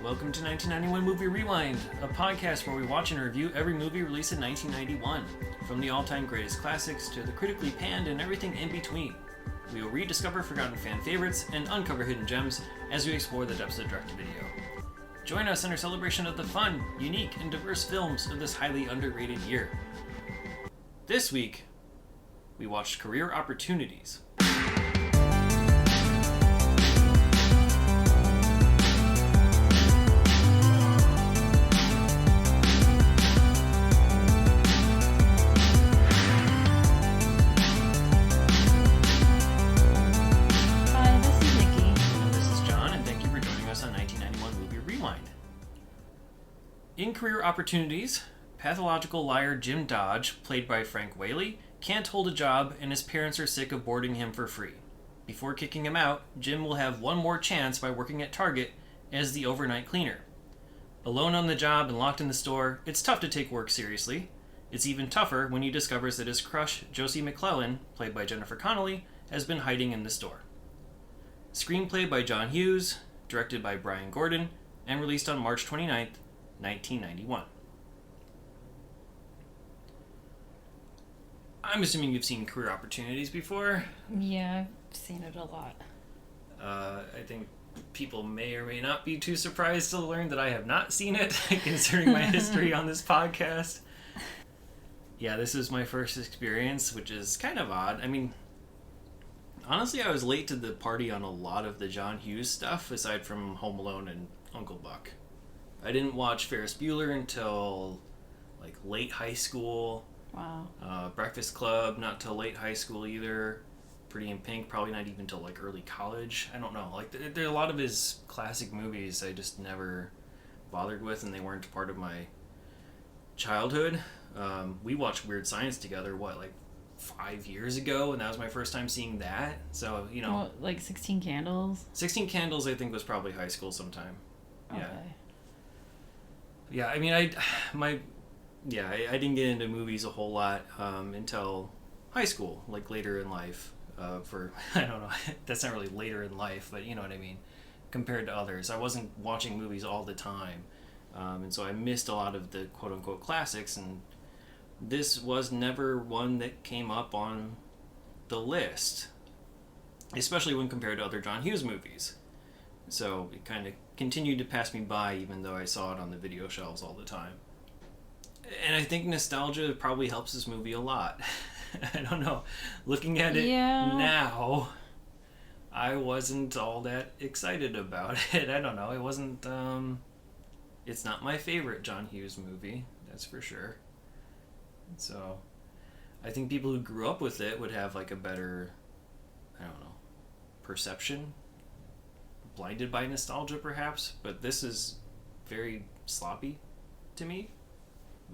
Welcome to 1991 Movie Rewind, a podcast where we watch and review every movie released in 1991, from the all-time greatest classics to the critically panned and everything in between. We will rediscover forgotten fan favorites and uncover hidden gems as we explore the depths of direct-to-video. Join us in our celebration of the fun, unique, and diverse films of this highly underrated year. This week, we watched Career Opportunities. In Career Opportunities, pathological liar Jim Dodge, played by Frank Whaley, can't hold a job and his parents are sick of boarding him for free. Before kicking him out, Jim will have one more chance by working at Target as the overnight cleaner. Alone on the job and locked in the store, it's tough to take work seriously. It's even tougher when he discovers that his crush, Josie McClellan, played by Jennifer Connelly, has been hiding in the store. Screenplay by John Hughes, directed by Bryan Gordon, and released on March 29th, 1991. I'm assuming you've seen Career Opportunities before. Yeah, I've seen it a lot. I think people may or may not be too surprised to learn that I have not seen it, considering my history on this podcast. Yeah, this is my first experience, which is kind of odd. I mean, honestly, I was late to the party on a lot of the John Hughes stuff, aside from Home Alone and Uncle Buck. I didn't watch Ferris Bueller until like late high school. Wow. Breakfast Club, not till late high school either. Pretty in Pink, probably not even till like early college. I don't know. Like there are a lot of his classic movies I just never bothered with, and they weren't part of my childhood. We watched Weird Science together, like 5 years ago, and that was my first time seeing that. So, you know. Well, like 16 Candles? 16 Candles, I think, was probably high school sometime. Okay. Yeah. Yeah, I mean, I didn't get into movies a whole lot until high school, like later in life. I don't know, that's not really later in life, but you know what I mean, compared to others. I wasn't watching movies all the time, and so I missed a lot of the quote-unquote classics, and this was never one that came up on the list, especially when compared to other John Hughes movies. So it kind of continued to pass me by, even though I saw it on the video shelves all the time. And I think nostalgia probably helps this movie a lot. I don't know. Looking at it now, I wasn't all that excited about it. I don't know. It wasn't, it's not my favorite John Hughes movie, that's for sure. So I think people who grew up with it would have like a better, I don't know, perception. Blinded by nostalgia, perhaps, but this is very sloppy to me.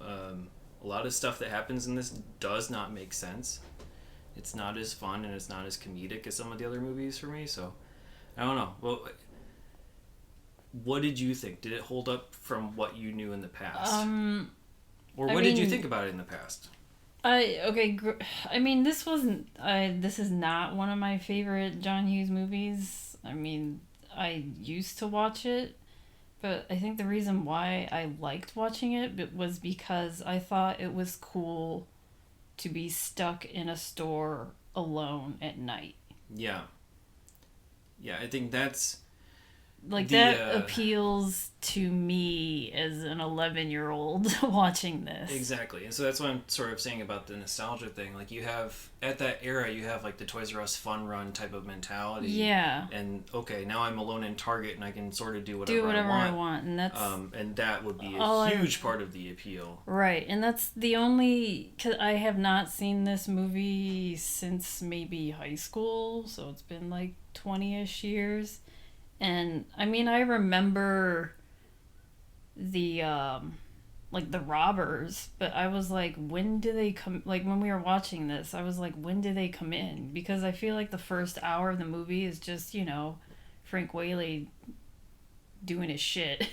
A lot of stuff that happens in this does not make sense. It's not as fun and it's not as comedic as some of the other movies for me, so I don't know. Well, what did you think? Did it hold up from what you knew in the past? Or what did you think about it in the past? I mean, this is not one of my favorite John Hughes movies. I mean, I used to watch it, but I think the reason why I liked watching it was because I thought it was cool to be stuck in a store alone at night. Yeah. Yeah, I think that's... Like, that appeals to me as an 11-year-old watching this. Exactly. And so that's what I'm sort of saying about the nostalgia thing. Like, you have, at that era, you have, like, the Toys R Us fun run type of mentality. Yeah. And, okay, now I'm alone in Target and I can sort of do whatever I want. And that's... and that would be a huge part of the appeal. Right. And that's the only... Cause I have not seen this movie since maybe high school, so it's been, like, 20-ish years. And I mean, I remember the the robbers, but I was like, when do they come? Like, when we were watching this, I was like, when do they come in? Because I feel like the first hour of the movie is just, you know, Frank Whaley doing his shit.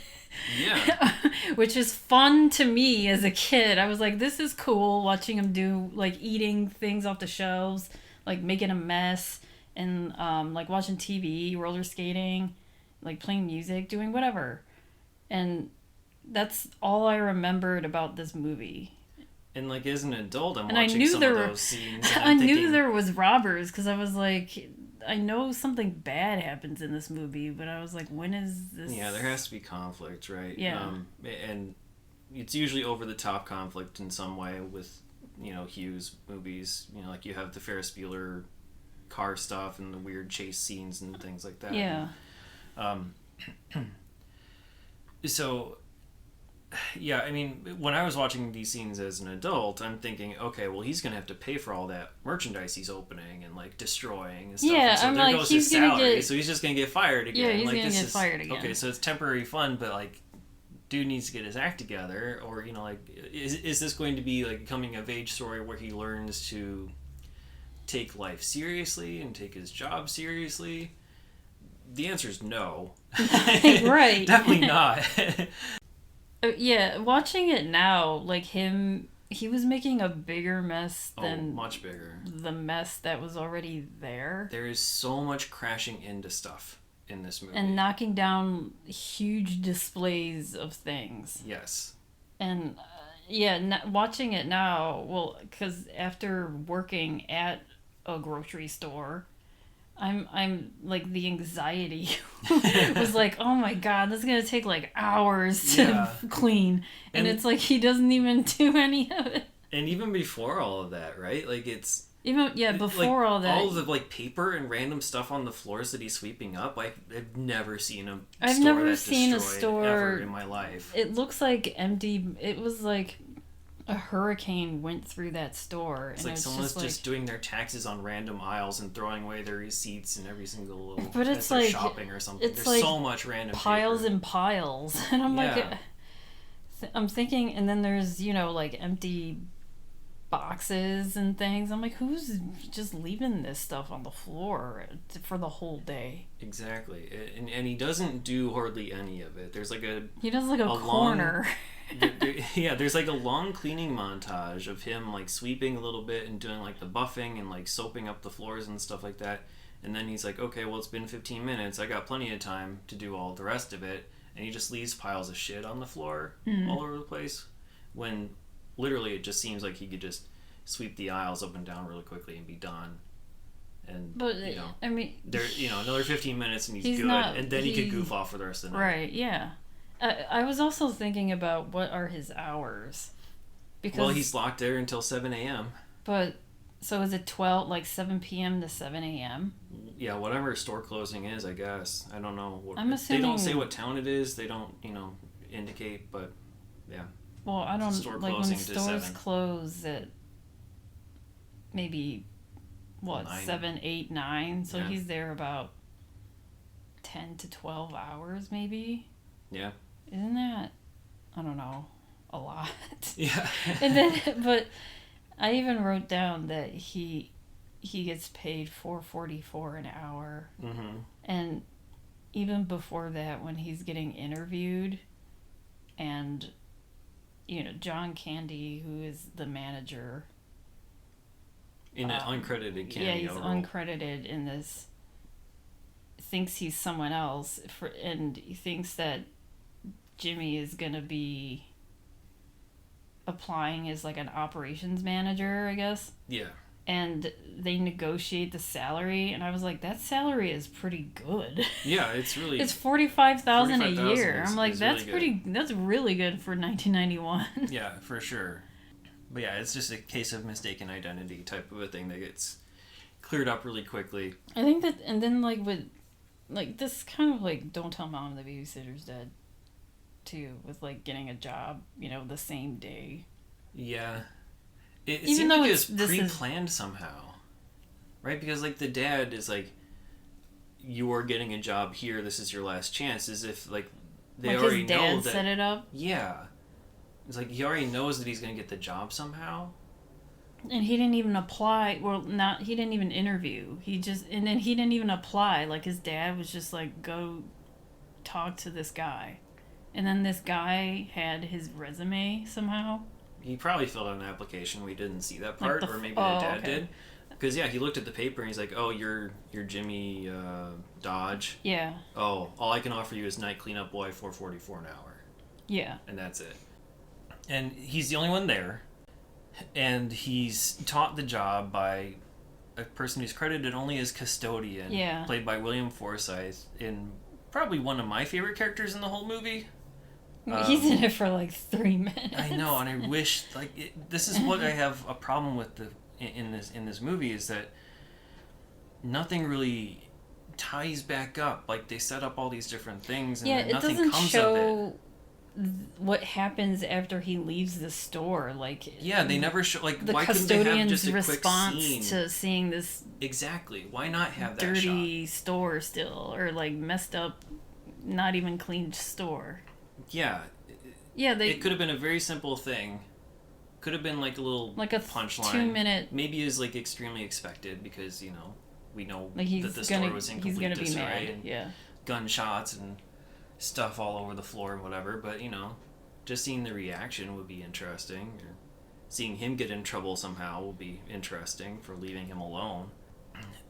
Yeah. Which is fun to me as a kid. I was like, this is cool watching him do, like, eating things off the shelves, like making a mess. And like watching TV, roller skating, like playing music, doing whatever. And that's all I remembered about this movie. And like as an adult, I'm and I watching knew some there of were, those scenes. And I I'm knew thinking, there was robbers because I was like, I know something bad happens in this movie, but I was like, when is this? Yeah, there has to be conflict, right? Yeah. And it's usually over the top conflict in some way with, Hughes movies. Like you have the Ferris Bueller car stuff and the weird chase scenes and things like that. Yeah. So, yeah, I mean, when I was watching these scenes as an adult, I'm thinking, okay, well, he's gonna have to pay for all that merchandise he's opening and like destroying and stuff. Yeah, and so I'm there like, goes he's his gonna salary, get- so he's just gonna get fired again. Yeah, he's like, gonna this get is, fired again. Okay, so it's temporary fun, but like, dude needs to get his act together, or like, is this going to be like a coming of age story where he learns to take life seriously and take his job seriously? The answer is no. Right. Definitely not. Yeah, watching it now, like he was making a bigger mess than much bigger. the mess that was already there. There is so much crashing into stuff in this movie. And knocking down huge displays of things. Yes. And watching it now, well, because after working at a grocery store, I'm like the anxiety was like, oh my god, this is gonna take like hours to clean, and it's like he doesn't even do any of it. And even before all of that, right? Like it's before all that, all of the like paper and random stuff on the floors that he's sweeping up. I've never seen a I've store never that's seen a destroyed store ever in my life. It looks like empty. It was like a hurricane went through that store. It's and like someone's just doing their taxes on random aisles and throwing away their receipts and every single little. But it's like shopping or something. It's There's like so much random piles paper. and piles, and I'm like, Yeah. I'm thinking, and then there's like empty boxes and things. I'm like, who's just leaving this stuff on the floor for the whole day? Exactly, and he doesn't do hardly any of it. There's like he does like a corner. There's like a long cleaning montage of him like sweeping a little bit and doing like the buffing and like soaping up the floors and stuff like that. And then he's like, okay, well, it's been 15 minutes. I got plenty of time to do all the rest of it. And he just leaves piles of shit on the floor all over the place. When literally it just seems like he could just sweep the aisles up and down really quickly and be done. And, but, I mean... there, another 15 minutes and he's good. And then he could goof off for the rest of the night. Right, yeah. I was also thinking about what are his hours. Because he's locked there until 7 a.m. But, so is it 7 p.m. to 7 a.m.? Yeah, whatever store closing is, I guess. I don't know. I'm assuming... They don't say what town it is. They don't, indicate, but yeah. Well, I don't... Store like, when closing to stores 7. close at maybe, 9? 7, 8, 9? So he's there about 10 to 12 hours, maybe? Yeah. Isn't that, I don't know, a lot? Yeah. And then, but I even wrote down that he gets paid $4.44 an hour. Mm-hmm. And even before that, when he's getting interviewed, and John Candy, who is the manager, in an uncredited cameo. Yeah, he's role. uncredited in this. Thinks he's someone else, and he thinks that Jimmy is gonna be applying as like an operations manager, I guess. Yeah. And they negotiate the salary, and I was like, that salary is pretty good. Yeah, it's really. It's $45,000 a year. Is, I'm like, that's really pretty. That's really good for 1991. Yeah, for sure. But yeah, it's just a case of mistaken identity type of a thing that gets cleared up really quickly. I think that, and then like with, like this kind of like don't tell mom the babysitter's dead, too, with like getting a job, the same day. Yeah. It Even seems though like it's pre-planned somehow, right? Because like the dad is like, you are getting a job here. This is your last chance. As if like they like already his dad know that. Set it up. Yeah, it's like he already knows that he's gonna get the job somehow. And he didn't even apply. Well, he didn't even interview. He didn't even apply. Like his dad was just like, go talk to this guy, and then this guy had his resume somehow. He probably filled out an application. We didn't see that part, or maybe the dad did. Because yeah, he looked at the paper and he's like, "Oh, you're Jimmy Dodge." Yeah. Oh, all I can offer you is night cleanup boy, $4.44 an hour. Yeah. And that's it. And he's the only one there. And he's taught the job by a person who's credited only as custodian, played by William Forsythe, in probably one of my favorite characters in the whole movie. He's in it for like 3 minutes. I know, and I wish this is what I have a problem with in this movie, is that nothing really ties back up. Like, they set up all these different things, and then nothing comes of it. Yeah, it doesn't show what happens after he leaves the store. Like, yeah, they never show, like, the why couldn't they have just custodian's a quick scene response to seeing this exactly. Why not have that dirty shot? store still, or like messed up, not even cleaned store. Yeah. Yeah, it could have been a very simple thing. Could have been like a little punchline. 2-minute. Maybe is like extremely expected because, we know like that the store was in complete disarray, and yeah, gunshots and stuff all over the floor and whatever. But just seeing the reaction would be interesting. Or seeing him get in trouble somehow will be interesting for leaving him alone.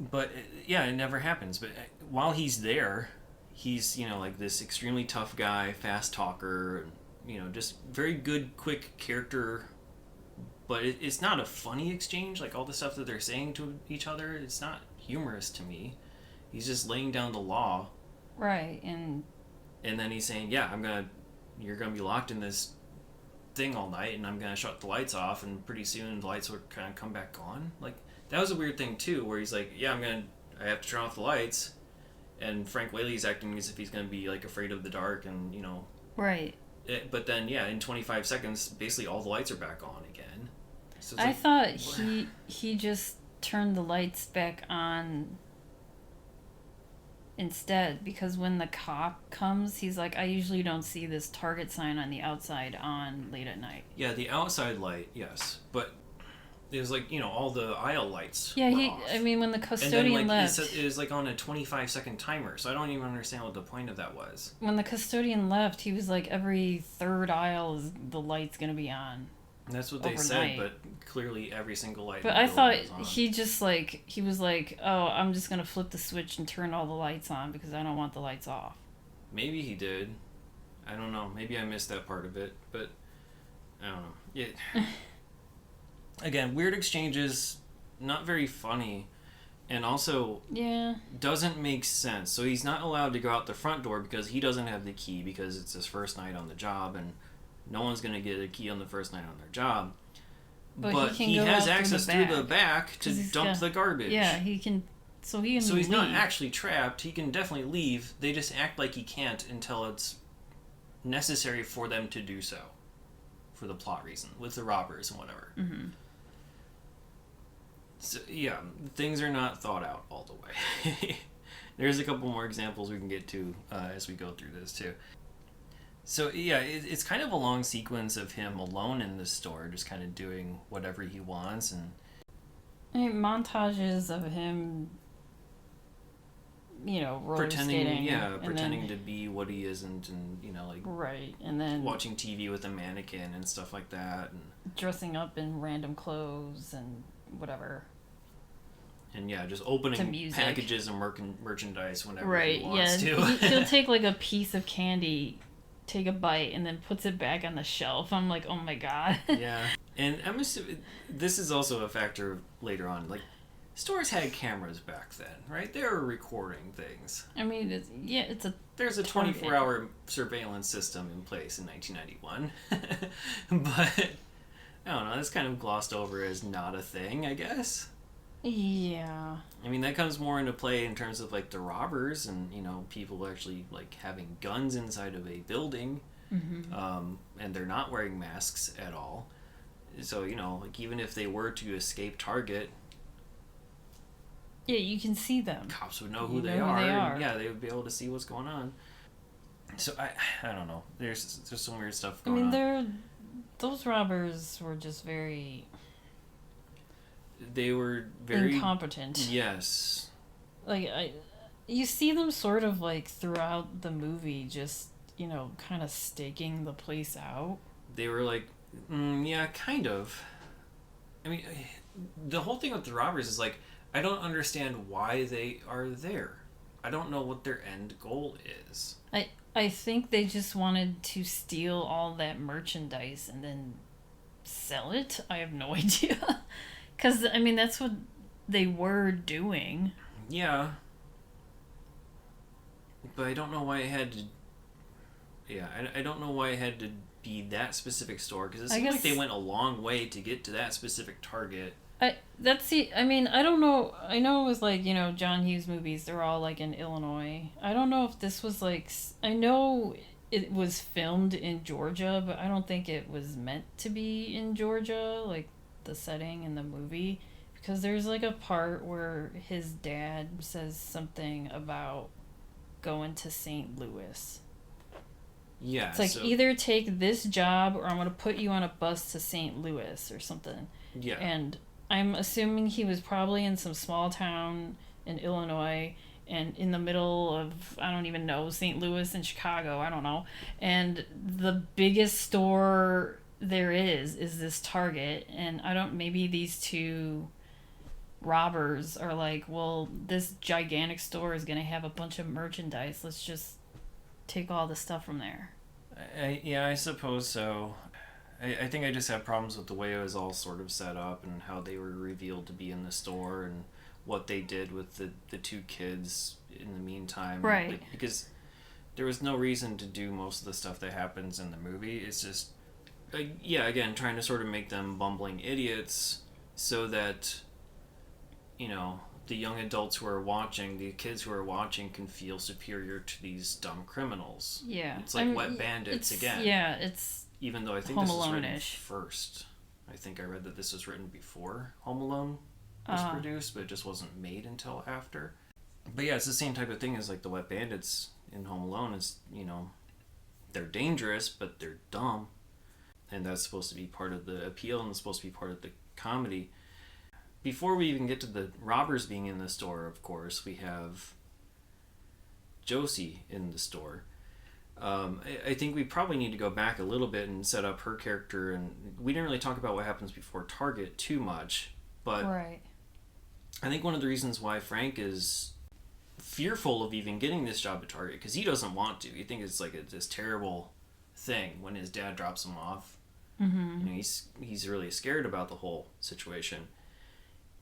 But yeah, it never happens. But while he's there, he's like this extremely tough guy, fast talker, just very good, quick character. But it's not a funny exchange, like all the stuff that they're saying to each other. It's not humorous to me. He's just laying down the law. Right, and then he's saying, yeah, you're gonna be locked in this thing all night, and I'm gonna shut the lights off, and pretty soon the lights will kind of come back on. Like, that was a weird thing too, where he's like, yeah, I have to turn off the lights, and Frank Whaley's acting as if he's gonna be like afraid of the dark, and right. But then, yeah, in 25 seconds, basically all the lights are back on again. So I thought he just turned the lights back on instead, because when the cop comes, he's like, I usually don't see this target sign on the outside on late at night. Yeah, the outside light, yes. But it was like, all the aisle lights were off. I mean, when the custodian left... It was like on a 25-second timer, so I don't even understand what the point of that was. When the custodian left, he was like, every third aisle is the light's going to be on. And that's what they said, but clearly every single light. But I thought he just he was like, oh, I'm just gonna flip the switch and turn all the lights on because I don't want the lights off. Maybe he did. I don't know. Maybe I missed that part of it, but I don't know. Yeah. Again, weird exchanges, not very funny, and also doesn't make sense. So he's not allowed to go out the front door because he doesn't have the key because it's his first night on the job, and no one's going to get a key on the first night on their job. But he has access through the back to dump the garbage. Yeah, he can. So he's leave. Not actually trapped. He can definitely leave. They just act like he can't until it's necessary for them to do so. For the plot reason. With the robbers and whatever. Mm-hmm. So, yeah, things are not thought out all the way. There's a couple more examples we can get to as we go through this, too. So, yeah, it's kind of a long sequence of him alone in the store, just kind of doing whatever he wants. And I mean, montages of him, roller skating. Yeah, pretending to be what he isn't, and, right, and then watching TV with a mannequin and stuff like that. And dressing up in random clothes and whatever. And, yeah, just opening packages of merchandise whenever he wants to. He'll take, a piece of candy, take a bite, and then puts it back on the shelf. I'm like, oh my god. Yeah. And I'm assuming this is also a factor later on. Like, stores had cameras back then, right? They were recording things. I mean, there's a 24-hour surveillance system in place in 1991. But, I don't know, that's kind of glossed over as not a thing, I guess. Yeah. I mean, that comes more into play in terms of, the robbers and, people actually, having guns inside of a building. Mm-hmm. And they're not wearing masks at all. So, even if they were to escape target... Yeah, you can see them. Cops would know who they are. And, yeah, they would be able to see what's going on. So, I don't know. There's some weird stuff going on. Those robbers were just very... They were very... incompetent. Yes. You see them sort of, throughout the movie, just, kind of staking the place out. They were yeah, kind of. I mean, the whole thing with the robbers is, I don't understand why they are there. I don't know what their end goal is. I think they just wanted to steal all that merchandise and then sell it. I have no idea. Because, I mean, that's what they were doing. Yeah. But I don't know why it had to... Yeah, I don't know why it had to be that specific store, because it seemed like they went a long way to get to that specific target. I mean, I don't know. I know it was like, you know, John Hughes movies, they're all like in Illinois. I don't know if this was like, I know it was filmed in Georgia, but I don't think it was meant to be in Georgia, like the setting in the movie. Because there's like a part where his dad says something about going to St. Louis. Yeah. It's like, either take this job or I'm going to put you on a bus to St. Louis or something. Yeah. And I'm assuming he was probably in some small town in Illinois and in the middle of, I don't even know, St. Louis and Chicago, I don't know. And the biggest store there is this Target. And maybe these two robbers are like, well, this gigantic store is going to have a bunch of merchandise. Let's just take all the stuff from there. I suppose so. I think I just have problems with the way it was all sort of set up and how they were revealed to be in the store and what they did with the two kids in the meantime. Right. Like, because there was no reason to do most of the stuff that happens in the movie. It's just, again, trying to sort of make them bumbling idiots so that, you know, the young adults who are watching, the kids who are watching, can feel superior to these dumb criminals. Yeah. It's like Wet Bandits again. Yeah, it's... Even though I think Home this was written Alone-ish. first. I think I read that this was written before Home Alone was produced, but it just wasn't made until after. But yeah, it's the same type of thing as like the Wet Bandits in Home Alone. Is, you know, they're dangerous, but they're dumb. And that's supposed to be part of the appeal, and it's supposed to be part of the comedy. Before we even get to the robbers being in the store, of course, we have Josie in the store. I think we probably need to go back a little bit and set up her character, and we didn't really talk about what happens before Target too much, but right. I think one of the reasons why Frank is fearful of even getting this job at Target, because he doesn't want to. He thinks it's like this terrible thing when his dad drops him off. Mm-hmm. You know, he's really scared about the whole situation.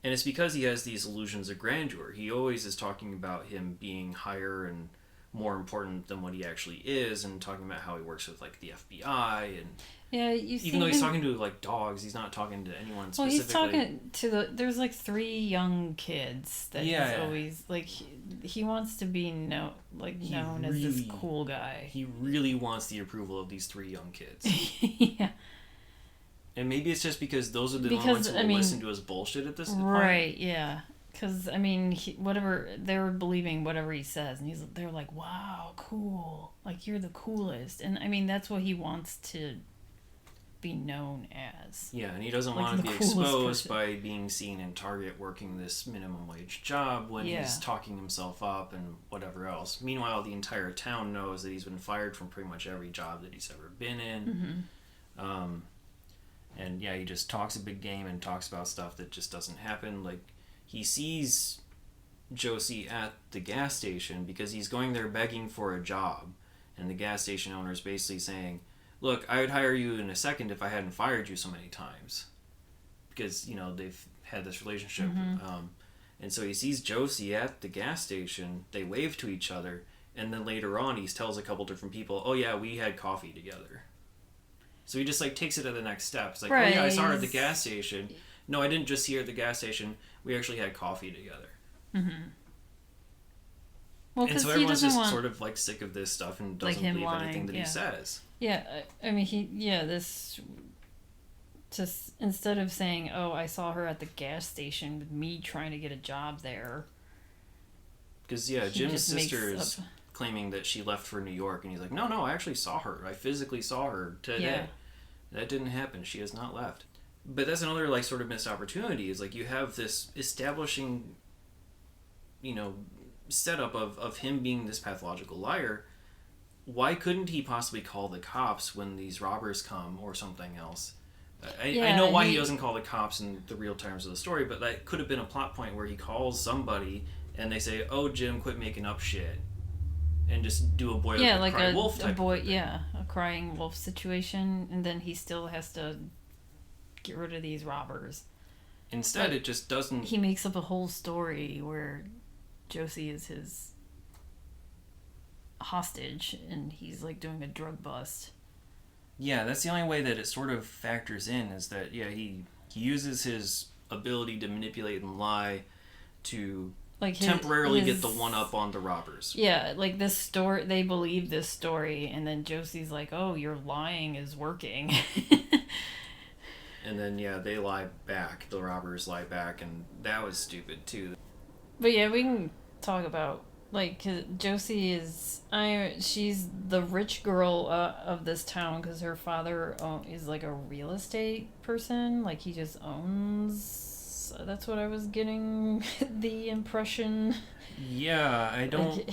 And it's because he has these illusions of grandeur. He always is talking about him being higher and more important than what he actually is, and talking about how he works with like the FBI, and even though he's talking to like dogs, he's not talking to anyone specifically. Well, he's talking to there's like 3 young kids that he's always like, he wants to be known as this cool guy. He really wants the approval of these 3 young kids. Yeah. And maybe it's just because those are the only ones who will listen to his bullshit at this point. Right, yeah. Because, I mean, they're believing whatever he says, and they're like, wow, cool. Like, you're the coolest. And, I mean, that's what he wants to be known as. Yeah, and he doesn't want to be exposed by being seen in Target working this minimum wage job when he's talking himself up and whatever else. Meanwhile, the entire town knows that he's been fired from pretty much every job that he's ever been in. Mm-hmm. And, yeah, he just talks a big game and talks about stuff that just doesn't happen. Like, he sees Josie at the gas station because he's going there begging for a job. And the gas station owner is basically saying, look, I would hire you in a second if I hadn't fired you so many times. Because, you know, they've had this relationship. Mm-hmm. And so he sees Josie at the gas station. They wave to each other. And then later on, he tells a couple different people, oh, yeah, we had coffee together. So he just, like, takes it to the next step. It's like, right. Oh, yeah, I saw her at the gas station. No, I didn't just see her at the gas station. We actually had coffee together. Mm-hmm. Well, and so everyone's just sort of like sick of this stuff and doesn't believe anything that he says. Yeah, I mean, just instead of saying, oh, I saw her at the gas station with me trying to get a job there. Because, Jim's sister is claiming that she left for New York, and he's like, no, I actually saw her. I physically saw her today. Yeah. That didn't happen. She has not left. But that's another, like, sort of missed opportunity, is, like, you have this establishing, you know, setup of him being this pathological liar. Why couldn't he possibly call the cops when these robbers come or something else? I know why he doesn't call the cops in the real terms of the story, but that could have been a plot point where he calls somebody and they say, oh, Jim, quit making up shit. and just do a boy Yeah, like like cry wolf a type boy, of thing. yeah, a crying wolf situation, and then he still has to get rid of these robbers. Instead, But it just doesn't. he makes up a whole story where Josie is his hostage, and he's like doing a drug bust. Yeah, that's the only way that it sort of factors in, is that he uses his ability to manipulate and lie to Like temporarily get the one up on the robbers. Yeah, like this story, they believe this story, and then Josie's like, "Oh, your lying is working." And then they lie back. The robbers lie back, and that was stupid too. But yeah, we can talk about like 'cause Josie is she's the rich girl of this town because her father is like a real estate person. Like he just owns. That's what I was getting the impression. Yeah, I don't. Like,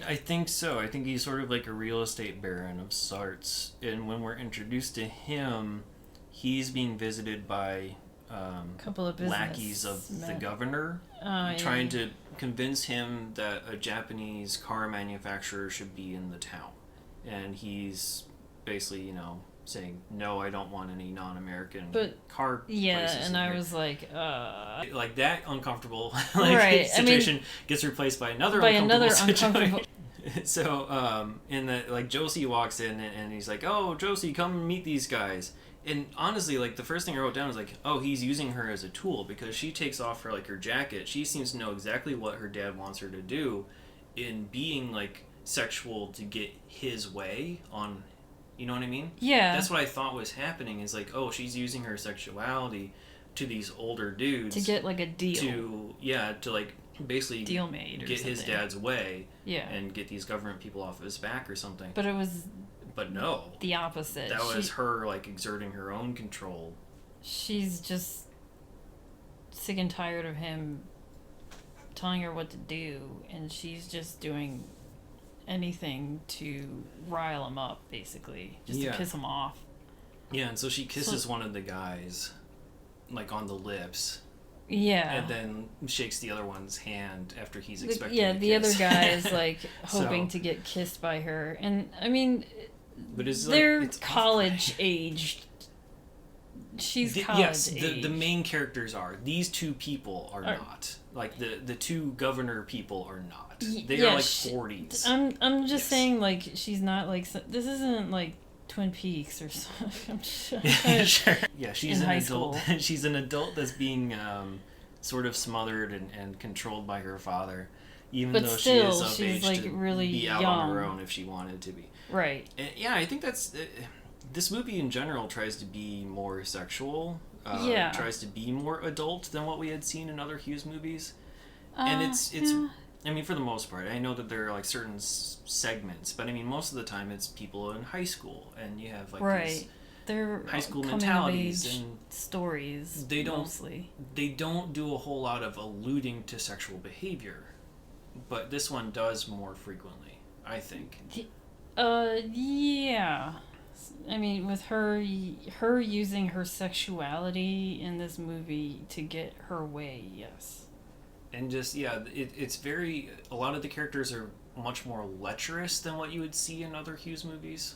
I think so. I think he's sort of like a real estate baron of sorts. And when we're introduced to him, he's being visited by couple of lackeys of the governor, trying to convince him that a Japanese car manufacturer should be in the town. And he's basically, saying, no, I don't want any non-American car places. And I was like that uncomfortable right. situation gets replaced by another uncomfortable. So, in that, Josie walks in and he's like, oh, Josie, come meet these guys. And honestly, the first thing I wrote down was oh, he's using her as a tool, because she takes off her jacket. She seems to know exactly what her dad wants her to do in being sexual to get his way on, you know what I mean? Yeah. That's what I thought was happening, is oh, she's using her sexuality to these older dudes to get a deal. To basically deal made or get something. his dad's way. Yeah. And get these government people off his back or something. But no. The opposite. That was her exerting her own control. She's just sick and tired of him telling her what to do, and she's just doing anything to rile him up, basically. Just to piss him off. Yeah, and so she kisses one of the guys, on the lips. Yeah. And then shakes the other one's hand after he's expecting the other guy is hoping so, to get kissed by her. And I mean, but they're it's college aged. She's college yes, aged. the main characters are. These two people are not. The two governor people are not. They are 40s. I'm just saying she's not this isn't Twin Peaks or something. Sure. Yeah, she's an adult. School. She's an adult that's being sort of smothered and controlled by her father, even though still, she is of age to really be out young. on her own if she wanted to be. Right. And, I think that's this movie in general tries to be more sexual. Tries to be more adult than what we had seen in other Hughes movies, and it's. I mean, for the most part, I know that there are certain segments, but I mean, most of the time it's people in high school, and you have these they're high school mentalities and stories. Mostly. They don't do a whole lot of alluding to sexual behavior, but this one does more frequently, I think. Yeah. I mean, with her using her sexuality in this movie to get her way, yes. And just, it's very... A lot of the characters are much more lecherous than what you would see in other Hughes movies.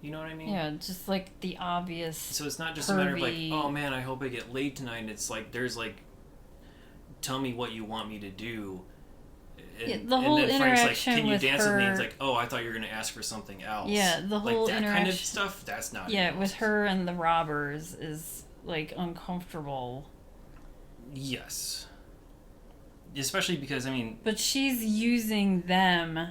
You know what I mean? Yeah, just the obvious... So it's not just a matter of oh man, I hope I get laid tonight. It's there's tell me what you want me to do. And, the whole and then Frank's interaction can you with dance her... with me? It's oh, I thought you were going to ask for something else. Yeah, the whole that interaction... kind of stuff, that's not... Yeah, with her and the robbers is, uncomfortable. Yes. Especially because, I mean... But she's using them...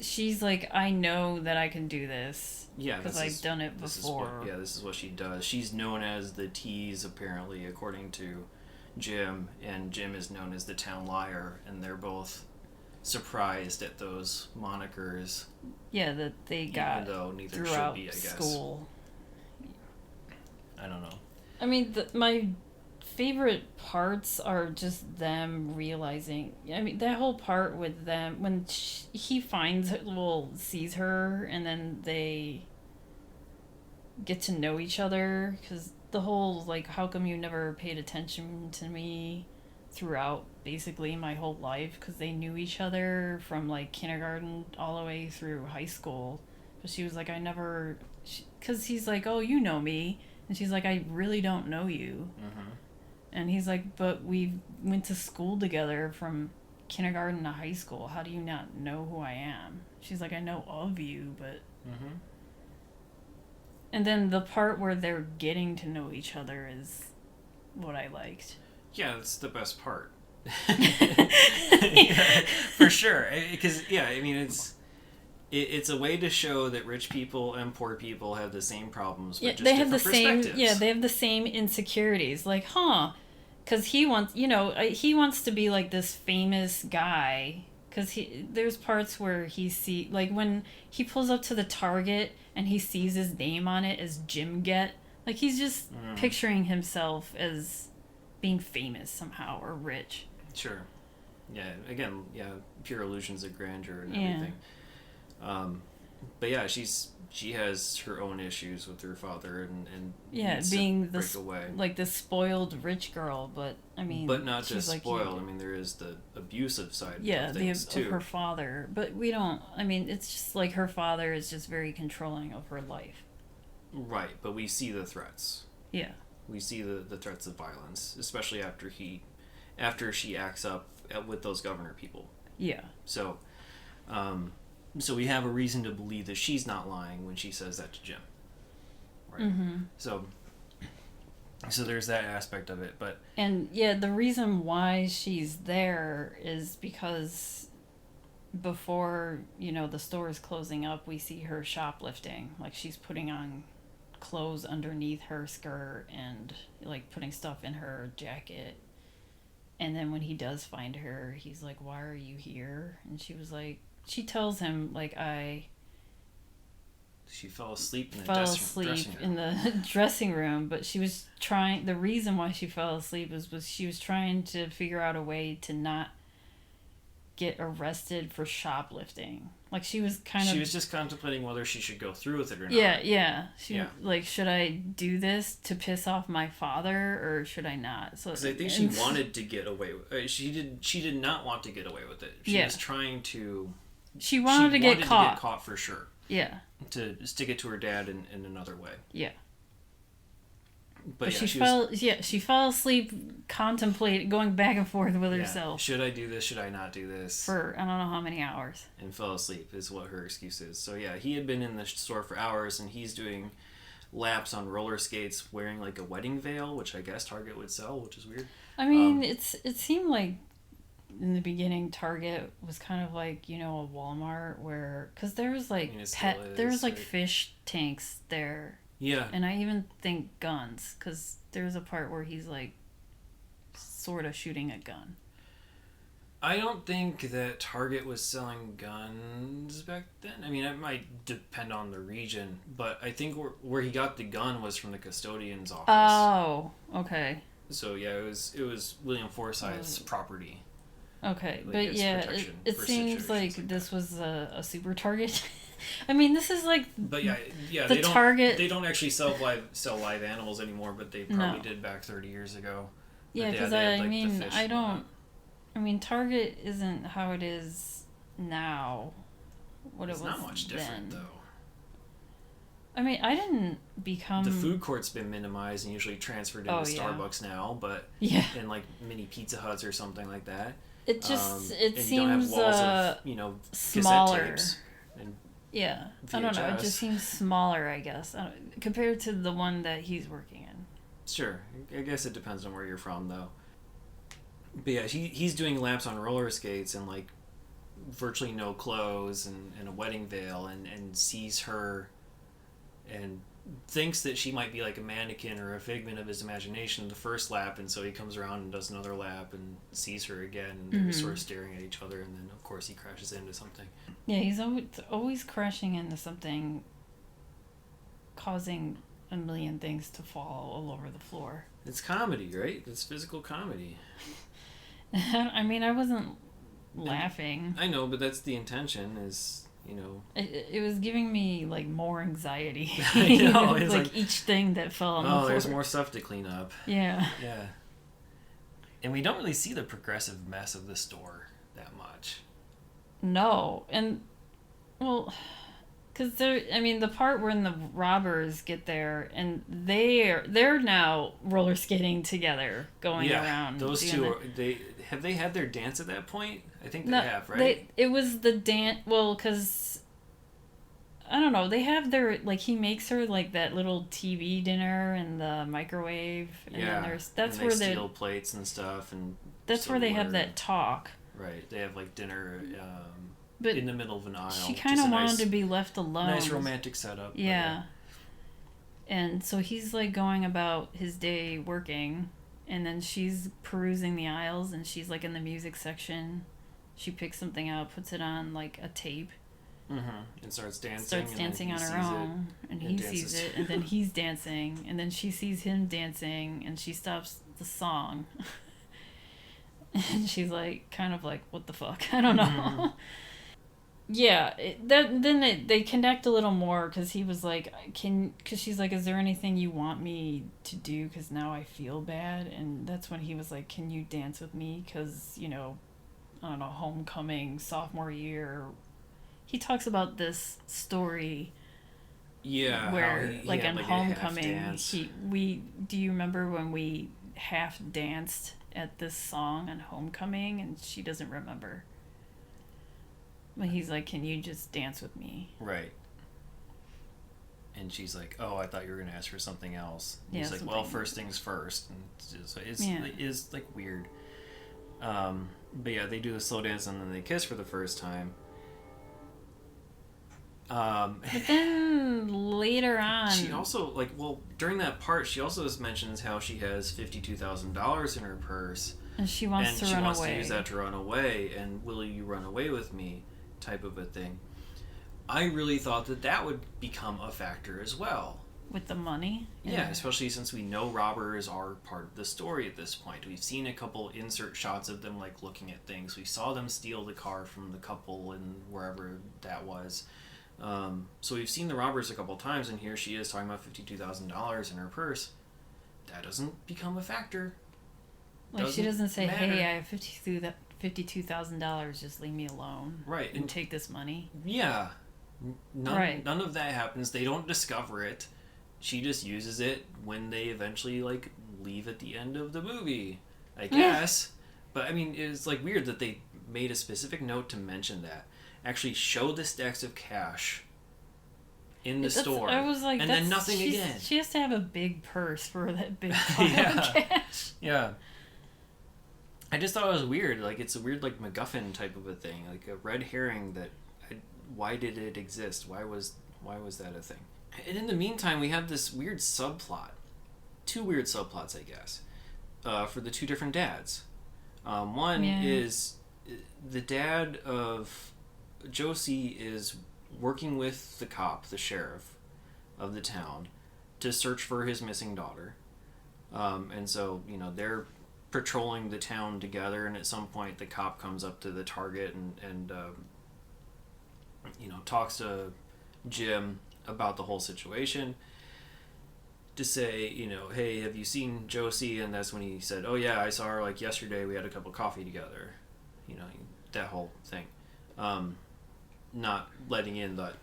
she's I know that I can do this. Yeah, because I've done it before. This is what she does. She's known as the Tease, apparently, according to Jim, and Jim is known as the Town Liar, and they're both surprised at those monikers. Yeah, that they got even though neither throughout should be, I guess. School. I don't know. I mean, my favorite parts are just them realizing... I mean, that whole part with them, when he sees her, and then they get to know each other, because the whole, how come you never paid attention to me? throughout basically my whole life because they knew each other from like kindergarten all the way through high school. But she was like, I never, because he's like, oh, you know me, and she's like, I really don't know you. And he's like, but we went to school together from kindergarten to high school. How do you not know who I am? She's like, I know of you, but... And then the part where they're getting to know each other is what I liked. Yeah, that's the best part. Yeah, for sure. Because, yeah, I mean, it's a way to show that rich people and poor people have the same problems, but just they have different the same. perspectives. Yeah, they have the same insecurities. Like, because he wants, he wants to be like this famous guy. Because there's parts where like when he pulls up to the Target and he sees his name on it as Jim Get, like he's just picturing himself as being famous somehow or rich. Sure. Yeah. Again, pure illusions of grandeur and everything. But yeah, she has her own issues with her father and being away. The spoiled rich girl, but I mean, but not just like spoiled. I mean, there is the abusive side of things too. Of her father, but we don't. I mean, it's just like her father is just very controlling of her life. Right, but we see the threats. Yeah. We see the threats of violence, especially after she acts up with those governor people. Yeah. So, so we have a reason to believe that she's not lying when she says that to Jim. Right. So there's that aspect of it, but the reason why she's there is because before the store is closing up, we see her shoplifting. Like she's putting on clothes underneath her skirt and like putting stuff in her jacket. And then when he does find her, he's like, "Why are you here?" And she was like, she tells him like she fell asleep in the dressing room, but she was trying. The reason why she fell asleep was she was trying to figure out a way to not get arrested for shoplifting. Like she was just contemplating whether she should go through with it or not. Yeah. Like, should I do this to piss off my father or should I not? So because I think she wanted to get away with. She did not want to get away with it. She was trying to. She wanted to get caught. To get caught for sure. Yeah. To stick it to her dad in another way. Yeah. But she fell asleep going back and forth with herself. Should I do this? Should I not do this? For I don't know how many hours. And fell asleep is what her excuse is. So yeah, he had been in the store for hours and he's doing laps on roller skates wearing like a wedding veil, which I guess Target would sell, which is weird. I mean, it seemed like in the beginning Target was kind of like, a Walmart where, because there was like fish tanks there. Yeah. And I even think guns, because there's a part where he's like sort of shooting a gun. I don't think that Target was selling guns back then. I mean, it might depend on the region, but I think where he got the gun was from the custodian's office. Oh, okay. So yeah, it was William Forsythe's property. Okay, like but yeah, it seems like this was a super Target. I mean, this is like. But yeah. The Target. They don't actually sell live animals anymore, but they probably did back 30 years ago. Yeah, because Target isn't how it is now. It's not much different though. I mean, I didn't become. The food court's been minimized and usually transferred into Starbucks now, but in like mini Pizza Huts or something like that. It just it seems don't have walls of, smaller. Tapes and yeah, VHS. I don't know. It just seems smaller, I guess, compared to the one that he's working in. Sure, I guess it depends on where you're from, though. But yeah, he's doing laps on roller skates and like virtually no clothes and a wedding veil and sees her and thinks that she might be like a mannequin or a figment of his imagination the first lap, and so he comes around and does another lap and sees her again, and they're sort of staring at each other, and then of course he crashes into something. Yeah, he's always crashing into something, causing a million things to fall all over the floor. It's comedy, right? It's physical comedy. I mean, I wasn't laughing. I know, but that's the intention, is... It was giving me like more anxiety. I know. It's like each thing that fell on the floor. There's more stuff to clean up. Yeah. Yeah. And we don't really see the progressive mess of the store that much. No, and well, because the part when the robbers get there and they're now roller skating together, going around. Those two have they had their dance at that point? I think they have, right? It was the dance. Well, because I don't know, they have their, like, he makes her like that little TV dinner in the microwave, and then that's where they steal plates and stuff, and that's where they have that talk. Right, they have like dinner. But in the middle of an aisle. She kind of wanted to be left alone. Nice romantic setup. Yeah. And so he's like going about his day working, and then she's perusing the aisles, and she's like in the music section. She picks something out, puts it on like a tape. Mm-hmm. And starts dancing. Starts dancing on her own. And he sees it, and then he's dancing, and then she sees him dancing, and she stops the song. And she's like, kind of like, what the fuck? I don't know. Mm-hmm. Yeah, then they connect a little more, because he was like, because she's like, is there anything you want me to do, because now I feel bad? And that's when he was like, can you dance with me, because, I don't know, homecoming, sophomore year. He do homecoming, do you remember when we half danced at this song on homecoming? And she doesn't remember. But he's like, can you just dance with me? Right. And she's like, oh, I thought you were going to ask for something else. And yeah, he's like, well, first things first. And it is like weird. But yeah, they do the slow dance and then they kiss for the first time. But then later on... She also, during that part, she also mentions how she has $52,000 in her purse. And she wants to run away. And she wants to use that to run away, and will you run away with me, type of a thing. I really thought that would become a factor as well. With the money? Yeah, especially since we know robbers are part of the story at this point. We've seen a couple insert shots of them, looking at things. We saw them steal the car from the couple and wherever that was. So we've seen the robbers a couple times, and here she is talking about $52,000 in her purse. That doesn't become a factor. She doesn't say, hey, I have $52,000, just leave me alone. Right. And take this money. Yeah. None of that happens. They don't discover it. She just uses it when they eventually, leave at the end of the movie, I guess. But, it's, weird that they made a specific note to mention that. Actually show the stacks of cash in the store. I was like, and then nothing again. She has to have a big purse for that big pile of cash. Yeah. I just thought it was weird. It's a weird, MacGuffin type of a thing. A red herring that... why did it exist? Why was that a thing? And in the meantime, we have this weird subplot. 2 weird subplots, I guess. For the 2 different dads. One is... the dad of... Josie is working with the cop, the sheriff of the town, to search for his missing daughter. And so, they're patrolling the town together, and at some point the cop comes up to the target and talks to Jim about the whole situation to say, hey, have you seen Josie? And that's when he said, oh yeah, I saw her yesterday, we had a cup of coffee together. That whole thing. Not letting in that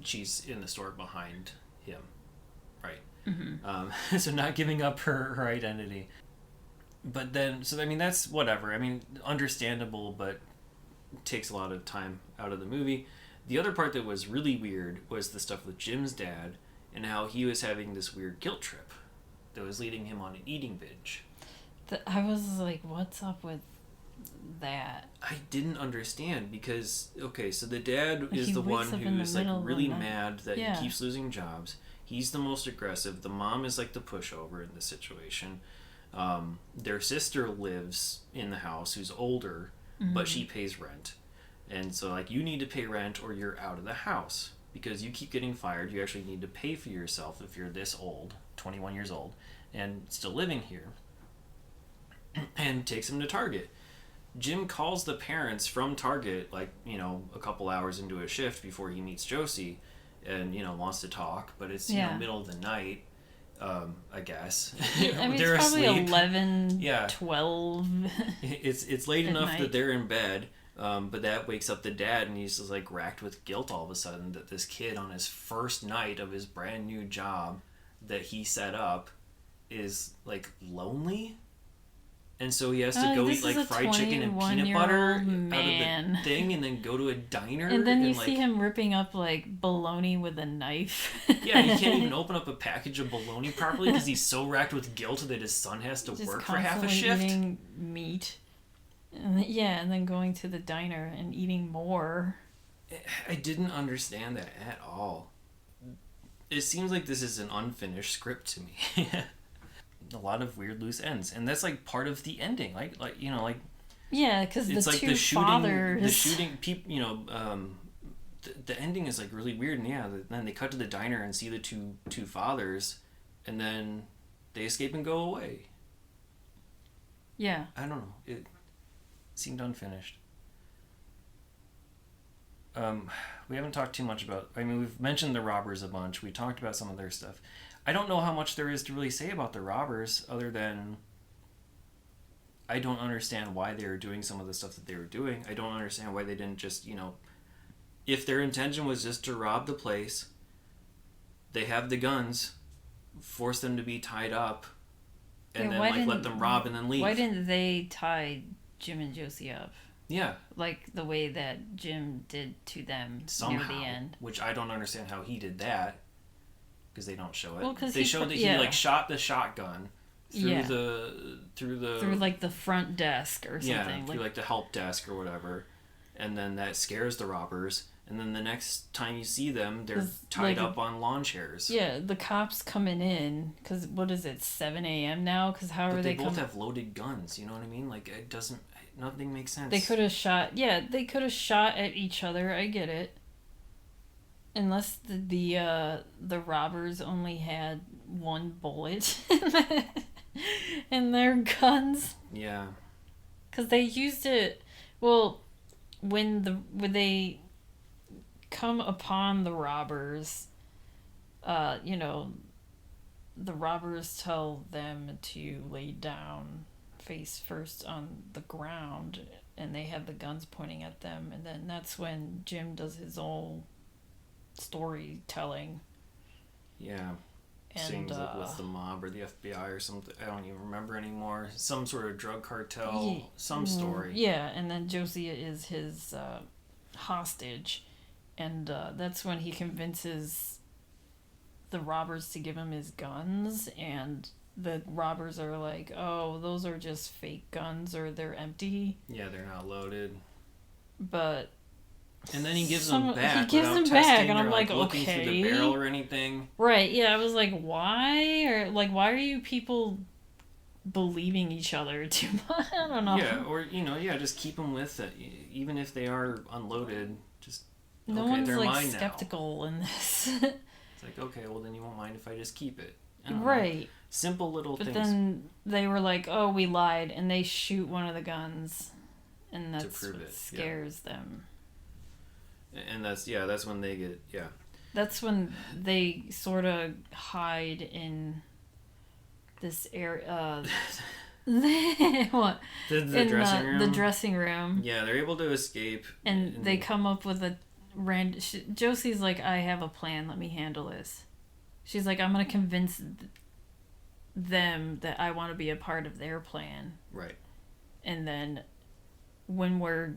she's in the store behind him, right? Mm-hmm. So not giving up her identity. But then, that's whatever. Understandable, but takes a lot of time out of the movie. The other part that was really weird was the stuff with Jim's dad and how he was having this weird guilt trip that was leading him on an eating binge. I was like, what's up with that? I didn't understand because, so the dad is the one who's really mad that he keeps losing jobs. He's the most aggressive. The mom is the pushover in the situation. Their sister lives in the house who's older, but she pays rent. And so you need to pay rent or you're out of the house because you keep getting fired. You actually need to pay for yourself if you're this old, 21 years old, and still living here. And takes him to Target. Jim calls the parents from Target, a couple hours into a shift before he meets Josie and, wants to talk, but it's, middle of the night. I guess. I mean, They're it's probably asleep. 11, Yeah. 12. It's late At enough night. that they're in bed, but that wakes up the dad, and he's just like racked with guilt all of a sudden that this kid on his first night of his brand new job that he set up is like lonely. And so he has to go This eat like is a fried chicken and peanut butter 21-year-old man. out of the thing, and then go to a diner. And then you like, see him ripping up like bologna with a knife. Yeah, he can't even open up a package of bologna properly because he's so racked with guilt that his son has to Just work for half a constantly shift. eating meat. And then going to the diner and eating more. I didn't understand that at all. It seems like this is an unfinished script to me. A lot of weird loose ends, and that's like part of the ending. Yeah, because the it's like two the shooting, fathers. the shooting people. The ending is like really weird, and then they cut to the diner and see the two fathers, and then they escape and go away. Yeah. I don't know. It seemed unfinished. We haven't talked too much about... I mean, we've mentioned the robbers a bunch. We talked about some of their stuff. I don't know how much there is to really say about the robbers, other than... I don't understand why they were doing some of the stuff that they were doing. I don't understand why they didn't just, if their intention was just to rob the place, they have the guns, force them to be tied up, and then let them rob and then leave. Why didn't they tie Jim and Josie up? Yeah. Like the way that Jim did to them Somehow, near the end. which I don't understand how he did that, because they don't show it. Well, 'cause they showed that he shot the shotgun through like the front desk or something. Yeah, through like the help desk or whatever, and then that scares the robbers. And then the next time you see them, they're tied up on lawn chairs. Yeah, the cops coming in, because what is it, 7 a.m. now? Because how are they But they both have loaded guns, you know what I mean? Like, nothing makes sense. They could have shot at each other, I get it. Unless the robbers only had one bullet in their guns. Yeah. Because they used it, well, when they come upon the robbers, the robbers tell them to lay down face first on the ground, and they have the guns pointing at them, and then that's when Jim does his own storytelling. Yeah. And seems like with the mob or the FBI or something. I don't even remember anymore. Some sort of drug cartel, some story. Yeah, and then Josie is his hostage. And that's when he convinces the robbers to give him his guns, and the robbers are like, oh, those are just fake guns, or they're empty. Yeah, they're not loaded. But... And then he gives them back. He gives them back, and I'm like, okay. Looking through the barrel or anything. Right, yeah, I was like, why? Or, like, why are you people believing each other too much? I don't know. Yeah, or, just keep them with it. Even if they are unloaded, just... No okay, one's they're like mine skeptical now. in this. It's like, okay, well then you won't mind if I just keep it. Right. Know. Simple little things. But then they were like, oh, we lied, and they shoot one of the guns, and that's what scares them. And that's when they get, That's when they sort of hide in this area. What? The dressing room? The dressing room. Yeah, they're able to escape. And they come up with a random... Josie's like, I have a plan, let me handle this. She's like, I'm going to convince them that I want to be a part of their plan. Right. And then when we're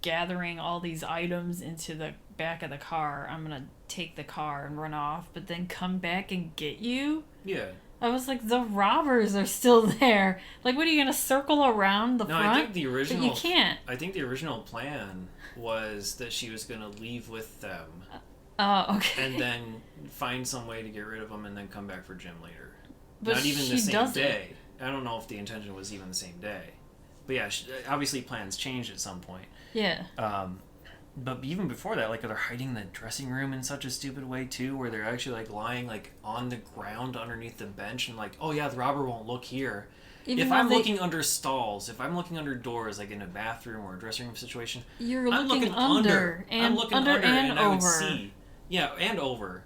gathering all these items into the back of the car, I'm going to take the car and run off, but then come back and get you? Yeah. I was like, the robbers are still there. Like, what, are you going to circle around the front? No, I think the original... But you can't. I think the original plan was that she was going to leave with them. Oh, okay. And then find some way to get rid of them and then come back for Jim later. But not even she the same doesn't. day. I don't know if the intention was even the same day. But yeah, obviously plans changed at some point. Yeah. But even before that, like, they're hiding in the dressing room in such a stupid way too, where they're actually like lying like on the ground underneath the bench and like, oh yeah, the robber won't look here. If I'm looking under stalls, if I'm looking under doors, like in a bathroom or a dressing room situation, I'm looking under and I'm looking under and I would see. Yeah, and over.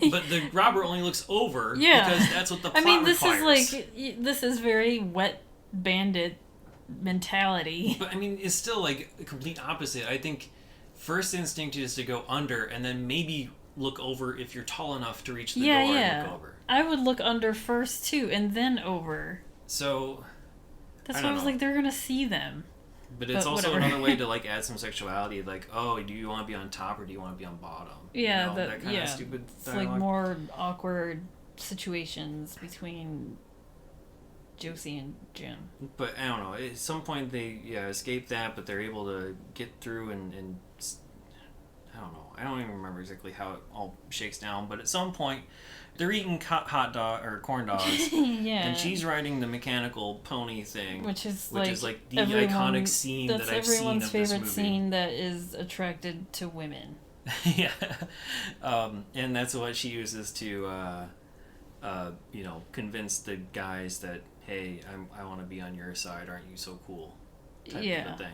But the robber only looks over Yeah. because that's what the plot this requires. this is very wet bandit mentality. But I mean, it's still like a complete opposite. I think first instinct is to go under and then maybe look over if you're tall enough to reach the door and look over. I would look under first too and then over. So that's why I was like, they're gonna see them. But it's also another way to like add some sexuality. Like, oh, do you want to be on top or do you want to be on bottom? Yeah, you know, that kind of stupid it's dialogue. like more awkward situations between Josie and Jim. But I don't know. At some point they escape that, but they're able to get through and I don't know. I don't even remember exactly how it all shakes down. But at some point, they're eating hot dog or corn dogs. Yeah. And she's riding the mechanical pony thing, which is like the iconic scene that I've seen of this movie. That's everyone's favorite scene that is attracted to women. Yeah. And that's what she uses to convince the guys that, hey, I want to be on your side. Aren't you so cool? Type of a thing.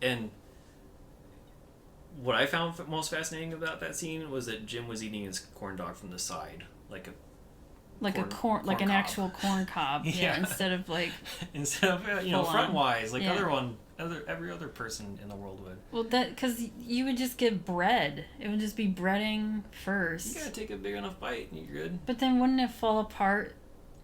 And what I found most fascinating about that scene was that Jim was eating his corn dog from the side, like an cob. Actual corn cob. Yeah. Instead of front-wise, like every other person in the world would. Well, because you would just get bread. It would just be breading first. You gotta take a big enough bite and you're good. But then wouldn't it fall apart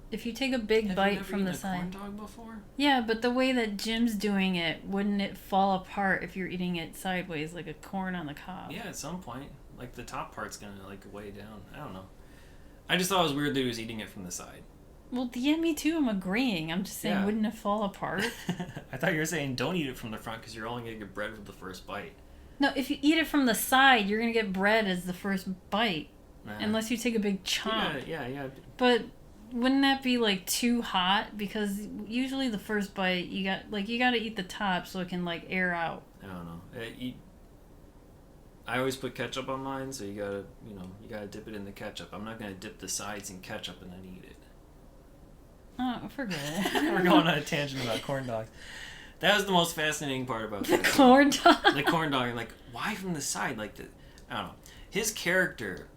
if you take a big bite from the side? Have you ever eaten a corn dog before? Yeah, but the way that Jim's doing it, wouldn't it fall apart if you're eating it sideways like a corn on the cob? Yeah, at some point. Like the top part's gonna like weigh down. I don't know. I just thought it was weird that he was eating it from the side. Well, yeah, me too. I'm agreeing. I'm just saying, wouldn't it fall apart? I thought you were saying don't eat it from the front because you're only going to get bread with the first bite. No, if you eat it from the side, you're going to get bread as the first bite. Unless you take a big chomp. Yeah. But wouldn't that be, like, too hot? Because usually the first bite, you got to eat the top so it can, like, air out. I don't know. I always put ketchup on mine, so you gotta dip it in the ketchup. I'm not gonna dip the sides in ketchup and then eat it. Oh, forget it. We're going on a tangent about corn dogs. That was the most fascinating part about the corn dog. The corn dog, and like, why from the side? Like I don't know. His character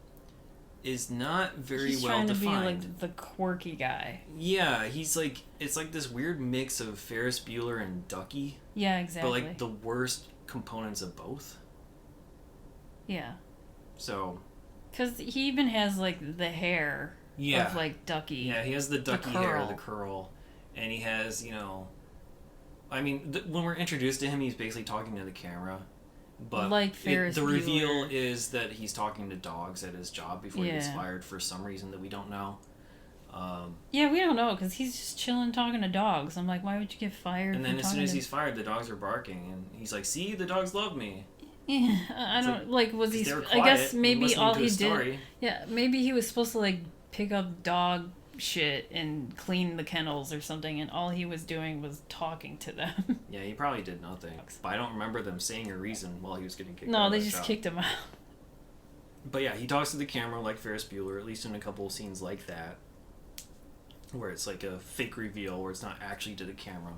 is not very well defined. He's trying to be like the quirky guy. Yeah, it's like this weird mix of Ferris Bueller and Ducky. Yeah, exactly. But like the worst components of both. Yeah. So. Because he even has, like, the hair of, like, Ducky. Yeah, he has the Ducky hair, the curl. And he has, I mean, when we're introduced to him, he's basically talking to the camera. But like Ferris the reveal is that he's talking to dogs at his job before he gets fired for some reason that we don't know. Yeah, we don't know, because he's just chilling talking to dogs. I'm like, why would you get fired? And then as soon as he's fired, the dogs are barking. And he's like, see, the dogs love me. Yeah, I don't was he? I guess maybe all he did. Yeah, maybe he was supposed to like pick up dog shit and clean the kennels or something, and all he was doing was talking to them. Yeah, he probably did nothing. But I don't remember them saying a reason while he was getting kicked out. No, of they the just job. kicked him out. But yeah, he talks to the camera like Ferris Bueller, at least in a couple of scenes like that, where it's like a fake reveal where it's not actually to the camera,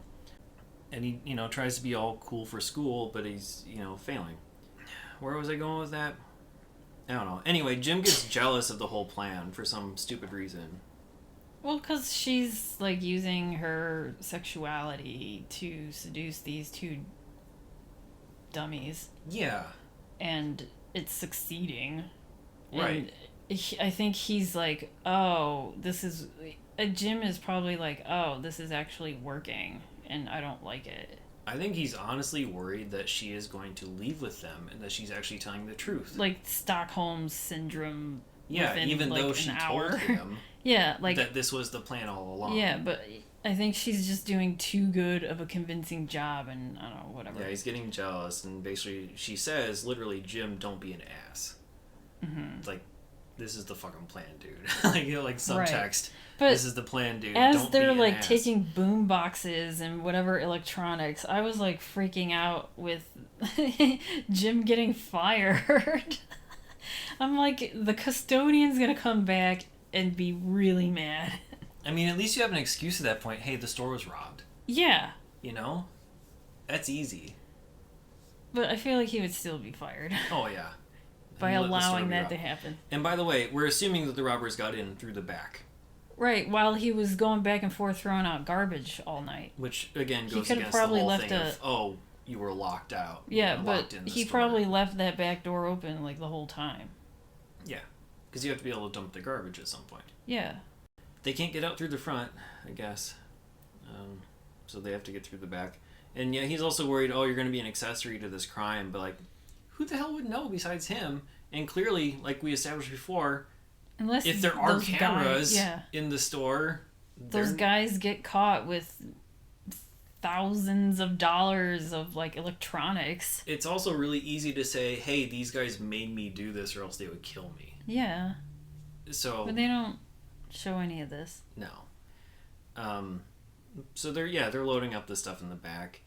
and he tries to be all cool for school, but he's failing. Where was I going with that? I don't know. Anyway, Jim gets jealous of the whole plan for some stupid reason. Well, because she's, like, using her sexuality to seduce these two dummies. Yeah. And it's succeeding. Right. And I think he's like, oh, this is... Jim is probably like, oh, this is actually working, and I don't like it. I think he's honestly worried that she is going to leave with them and that she's actually telling the truth. Like Stockholm Syndrome. Yeah, within, even like, though she told him that this was the plan all along. Yeah, but I think she's just doing too good of a convincing job, and I don't know, whatever. Yeah, he's getting jealous, and basically she says, literally, Jim, don't be an ass. Mm-hmm. It's like, this is the fucking plan, dude. like subtext. Right. But this is the plan, dude. As don't they're be an like ass. taking boom boxes and whatever electronics, I was like freaking out with Jim getting fired. I'm like, the custodian's gonna come back and be really mad. I mean, at least you have an excuse at that point. Hey, the store was robbed. Yeah. That's easy. But I feel like he would still be fired. Oh, yeah. by allowing that to happen. And by the way, we're assuming that the robbers got in through the back. Right, while he was going back and forth throwing out garbage all night. Which, again, goes against the whole thing of, you were locked out. Yeah, but he probably left that back door open, like, the whole time. Yeah, because you have to be able to dump the garbage at some point. Yeah. They can't get out through the front, I guess. So they have to get through the back. And yeah, he's also worried, you're going to be an accessory to this crime. But, like, who the hell would know besides him? And clearly, like we established before, if there are cameras in the store... Those guys get caught with thousands of dollars of, like, electronics. It's also really easy to say, hey, these guys made me do this or else they would kill me. Yeah. So... But they don't show any of this. No. So they're loading up the stuff in the back.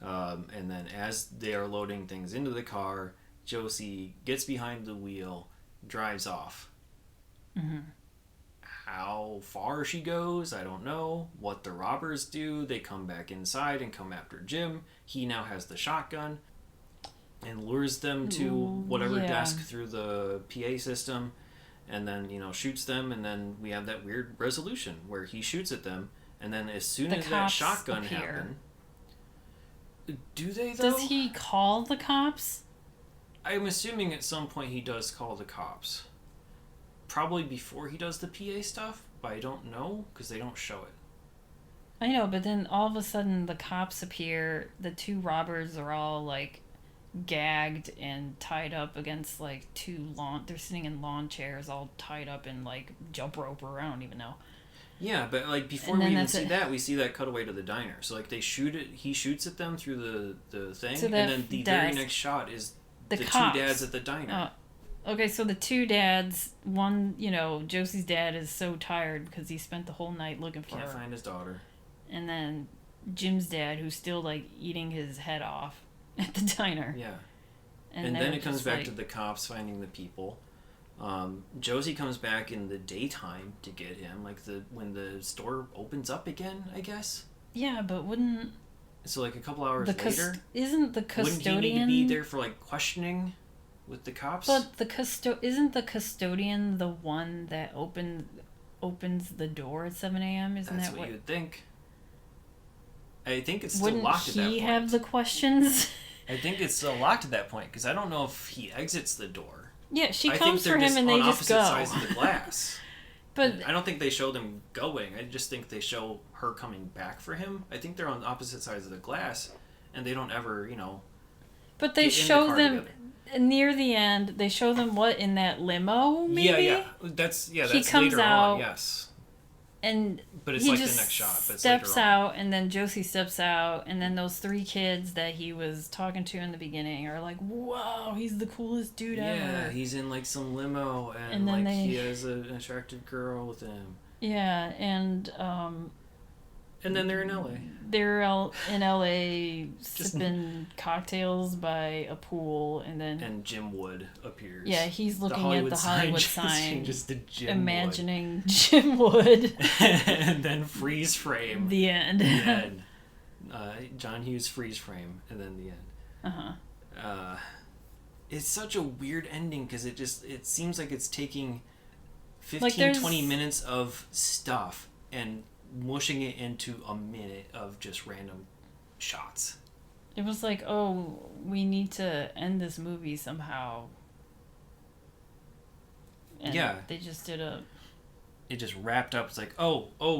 And then as they are loading things into the car, Josie gets behind the wheel, drives off. Mm-hmm. How far she goes, I don't know. What the robbers do, they come back inside and come after Jim. He now has the shotgun and lures them to whatever desk through the PA system, and then, shoots them, and then we have that weird resolution where he shoots at them, and then as soon as that shotgun happens... Do they, though? Does he call the cops? I'm assuming at some point he does call the cops. Probably before he does the PA stuff, but I don't know, because they don't show it. I know, but then all of a sudden the cops appear, the two robbers are all, like, gagged and tied up against, like, they're sitting in lawn chairs all tied up in, like, jump rope, or I don't even know. Yeah, but, like, before we even see that, we see that cutaway to the diner. So, like, he shoots at them through the thing, and then the very next shot is the two dads at the diner. Okay, so the two dads, one, Josie's dad is so tired because he spent the whole night looking for her. Can't find his daughter. And then Jim's dad, who's still, like, eating his head off at the diner. Yeah. And then it comes back to the cops finding the people. Josie comes back in the daytime to get him, like when the store opens up again, I guess. Yeah, but wouldn't... So, like, a couple hours later... Isn't the custodian... Wouldn't he need to be there for, like, questioning with the cops? But isn't the custodian the one that opens the door at 7 a.m.? That's what you would think. I think it's still locked at that point. Wouldn't he have the questions? I think it's still locked at that point, because I don't know if he exits the door. Yeah, she comes for him and they just go. on opposite sides of the glass. But I don't think they show them going. I just think they show her coming back for him. I think they're on opposite sides of the glass, and they don't ever, But they show them near the end. They show them in that limo, maybe. Yeah. That's he comes later out, on. Yes. But it's like just the next shot. But steps out, and then Josie steps out, and then those three kids that he was talking to in the beginning are like, "Whoa, he's the coolest dude ever." Yeah, he's in, like, some limo, and like he has an attractive girl with him. Yeah, and then they're in LA. They're in LA sipping cocktails by a pool, and Jim Wood appears. Yeah, he's looking at the Hollywood sign, just the Jim imagining Wood. Jim Wood. And then freeze frame. The end. John Hughes freeze frame, and then the end. Uh-huh. It's such a weird ending because it seems like it's taking 15-20 minutes of stuff and mushing it into a minute of just random shots. It was like, we need to end this movie somehow. And they just did it just wrapped up. It's like,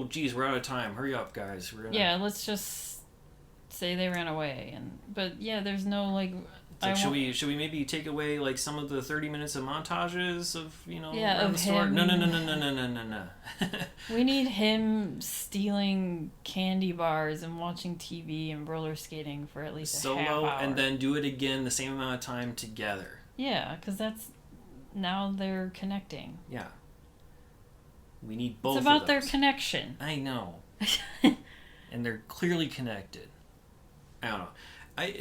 geez, we're out of time. Hurry up, guys. Let's just say they ran away. But there's no, like... should we maybe take away, like, some of the 30 minutes of montages of, of the store? him. No. We need him stealing candy bars and watching TV and roller skating for at least a half hour. And then do it again the same amount of time together. Yeah, because now they're connecting. Yeah. We need both of those. It's about their connection. I know. And they're clearly connected. I don't know.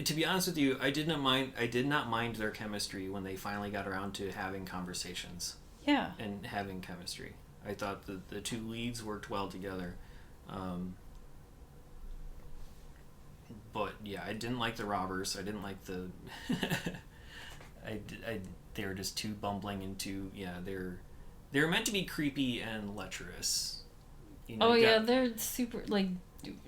To be honest with you, I did not mind their chemistry when they finally got around to having conversations. Yeah. And having chemistry. I thought the two leads worked well together. But yeah, I didn't like the robbers. I didn't like the... they were just too bumbling and too, they're meant to be creepy and lecherous. You know, they're super, like,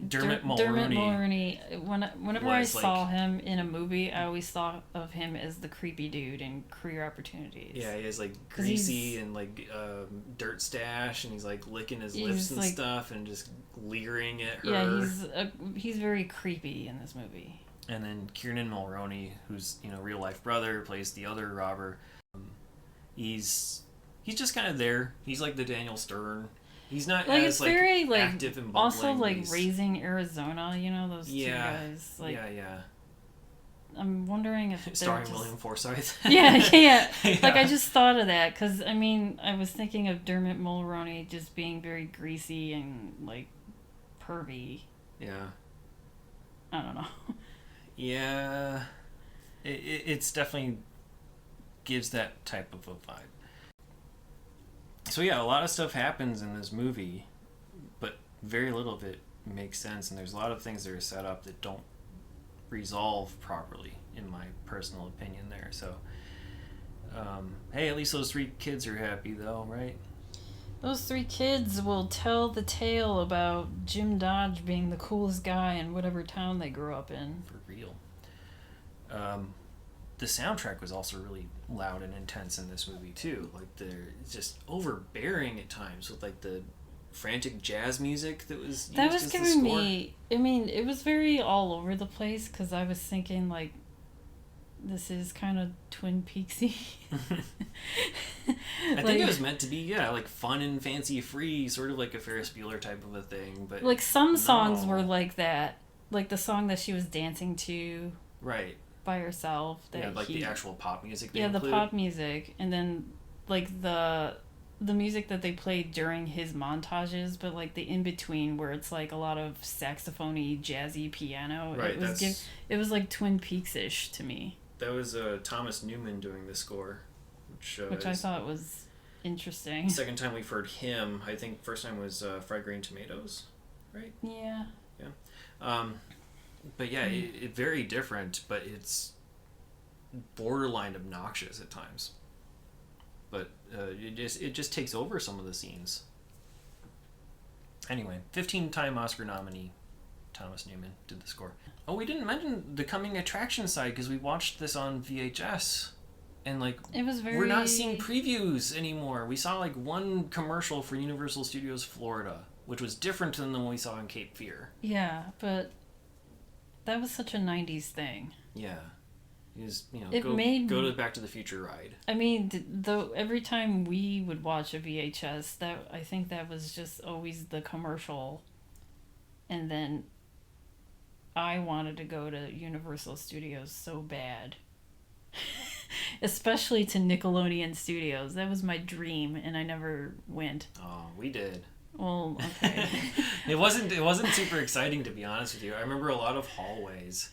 Dermot Mulroney. Dermot Mulroney. Whenever I saw like, him in a movie, I always thought of him as the creepy dude in Career Opportunities. Yeah, he has like greasy and like dirt stash, and he's like licking his lips and like, stuff, and just leering at her. Yeah, he's very creepy in this movie. And then Kieran Mulroney, who's real life brother, plays the other robber. He's just kind of there. He's like the Daniel Stern. He's not like, as it's very, like, active and bumbling. Also, like, Raising Arizona, those two guys. Like, yeah. I'm wondering if starring William Forsythe. yeah. Like, I just thought of that because I was thinking of Dermot Mulroney just being very greasy and like pervy. Yeah. I don't know. Yeah, it's definitely gives that type of a vibe. So yeah, a lot of stuff happens in this movie, but very little of it makes sense, and there's a lot of things that are set up that don't resolve properly, in my personal opinion there. So, hey, at least those 3 kids are happy though, right? Those 3 kids will tell the tale about Jim Dodge being the coolest guy in whatever town they grew up in. For real. The soundtrack was also really loud and intense in this movie too. Like, they're just overbearing at times with like the frantic jazz music that was used that was as giving the score. me. I mean, it was very all over the place because I was thinking like, this is kind of Twin Peaksy. I think it was meant to be, like fun and fancy free, sort of like a Ferris Bueller type of a thing. But like some songs were like that, like the song that she was dancing to, right, by herself. The actual pop music. The pop music, and then like the music that they played during his montages, but like the in between where it's like a lot of saxophony, jazzy piano. Right, it was like Twin Peaks-ish to me. That was Thomas Newman doing the score, which I thought was interesting. Second time we've heard him. I think first time was Fried Green Tomatoes, right? Yeah. But yeah, it very different, but it's borderline obnoxious at times. But it just takes over some of the scenes. Anyway, 15-time Oscar nominee Thomas Newman did the score. Oh, we didn't mention the coming attraction side because we watched this on VHS. And like, it was we're not seeing previews anymore. We saw like one commercial for Universal Studios Florida, which was different than the one we saw in Cape Fear. Yeah, but that was such a 90s thing. Yeah. Is go to the Back to the Future ride. I mean, though every time we would watch a VHS, I think that was just always the commercial, and then I wanted to go to Universal Studios so bad, especially to Nickelodeon Studios. That was my dream, and I never went. Oh, we did. Well, okay. It wasn't super exciting, to be honest with you. I remember a lot of hallways.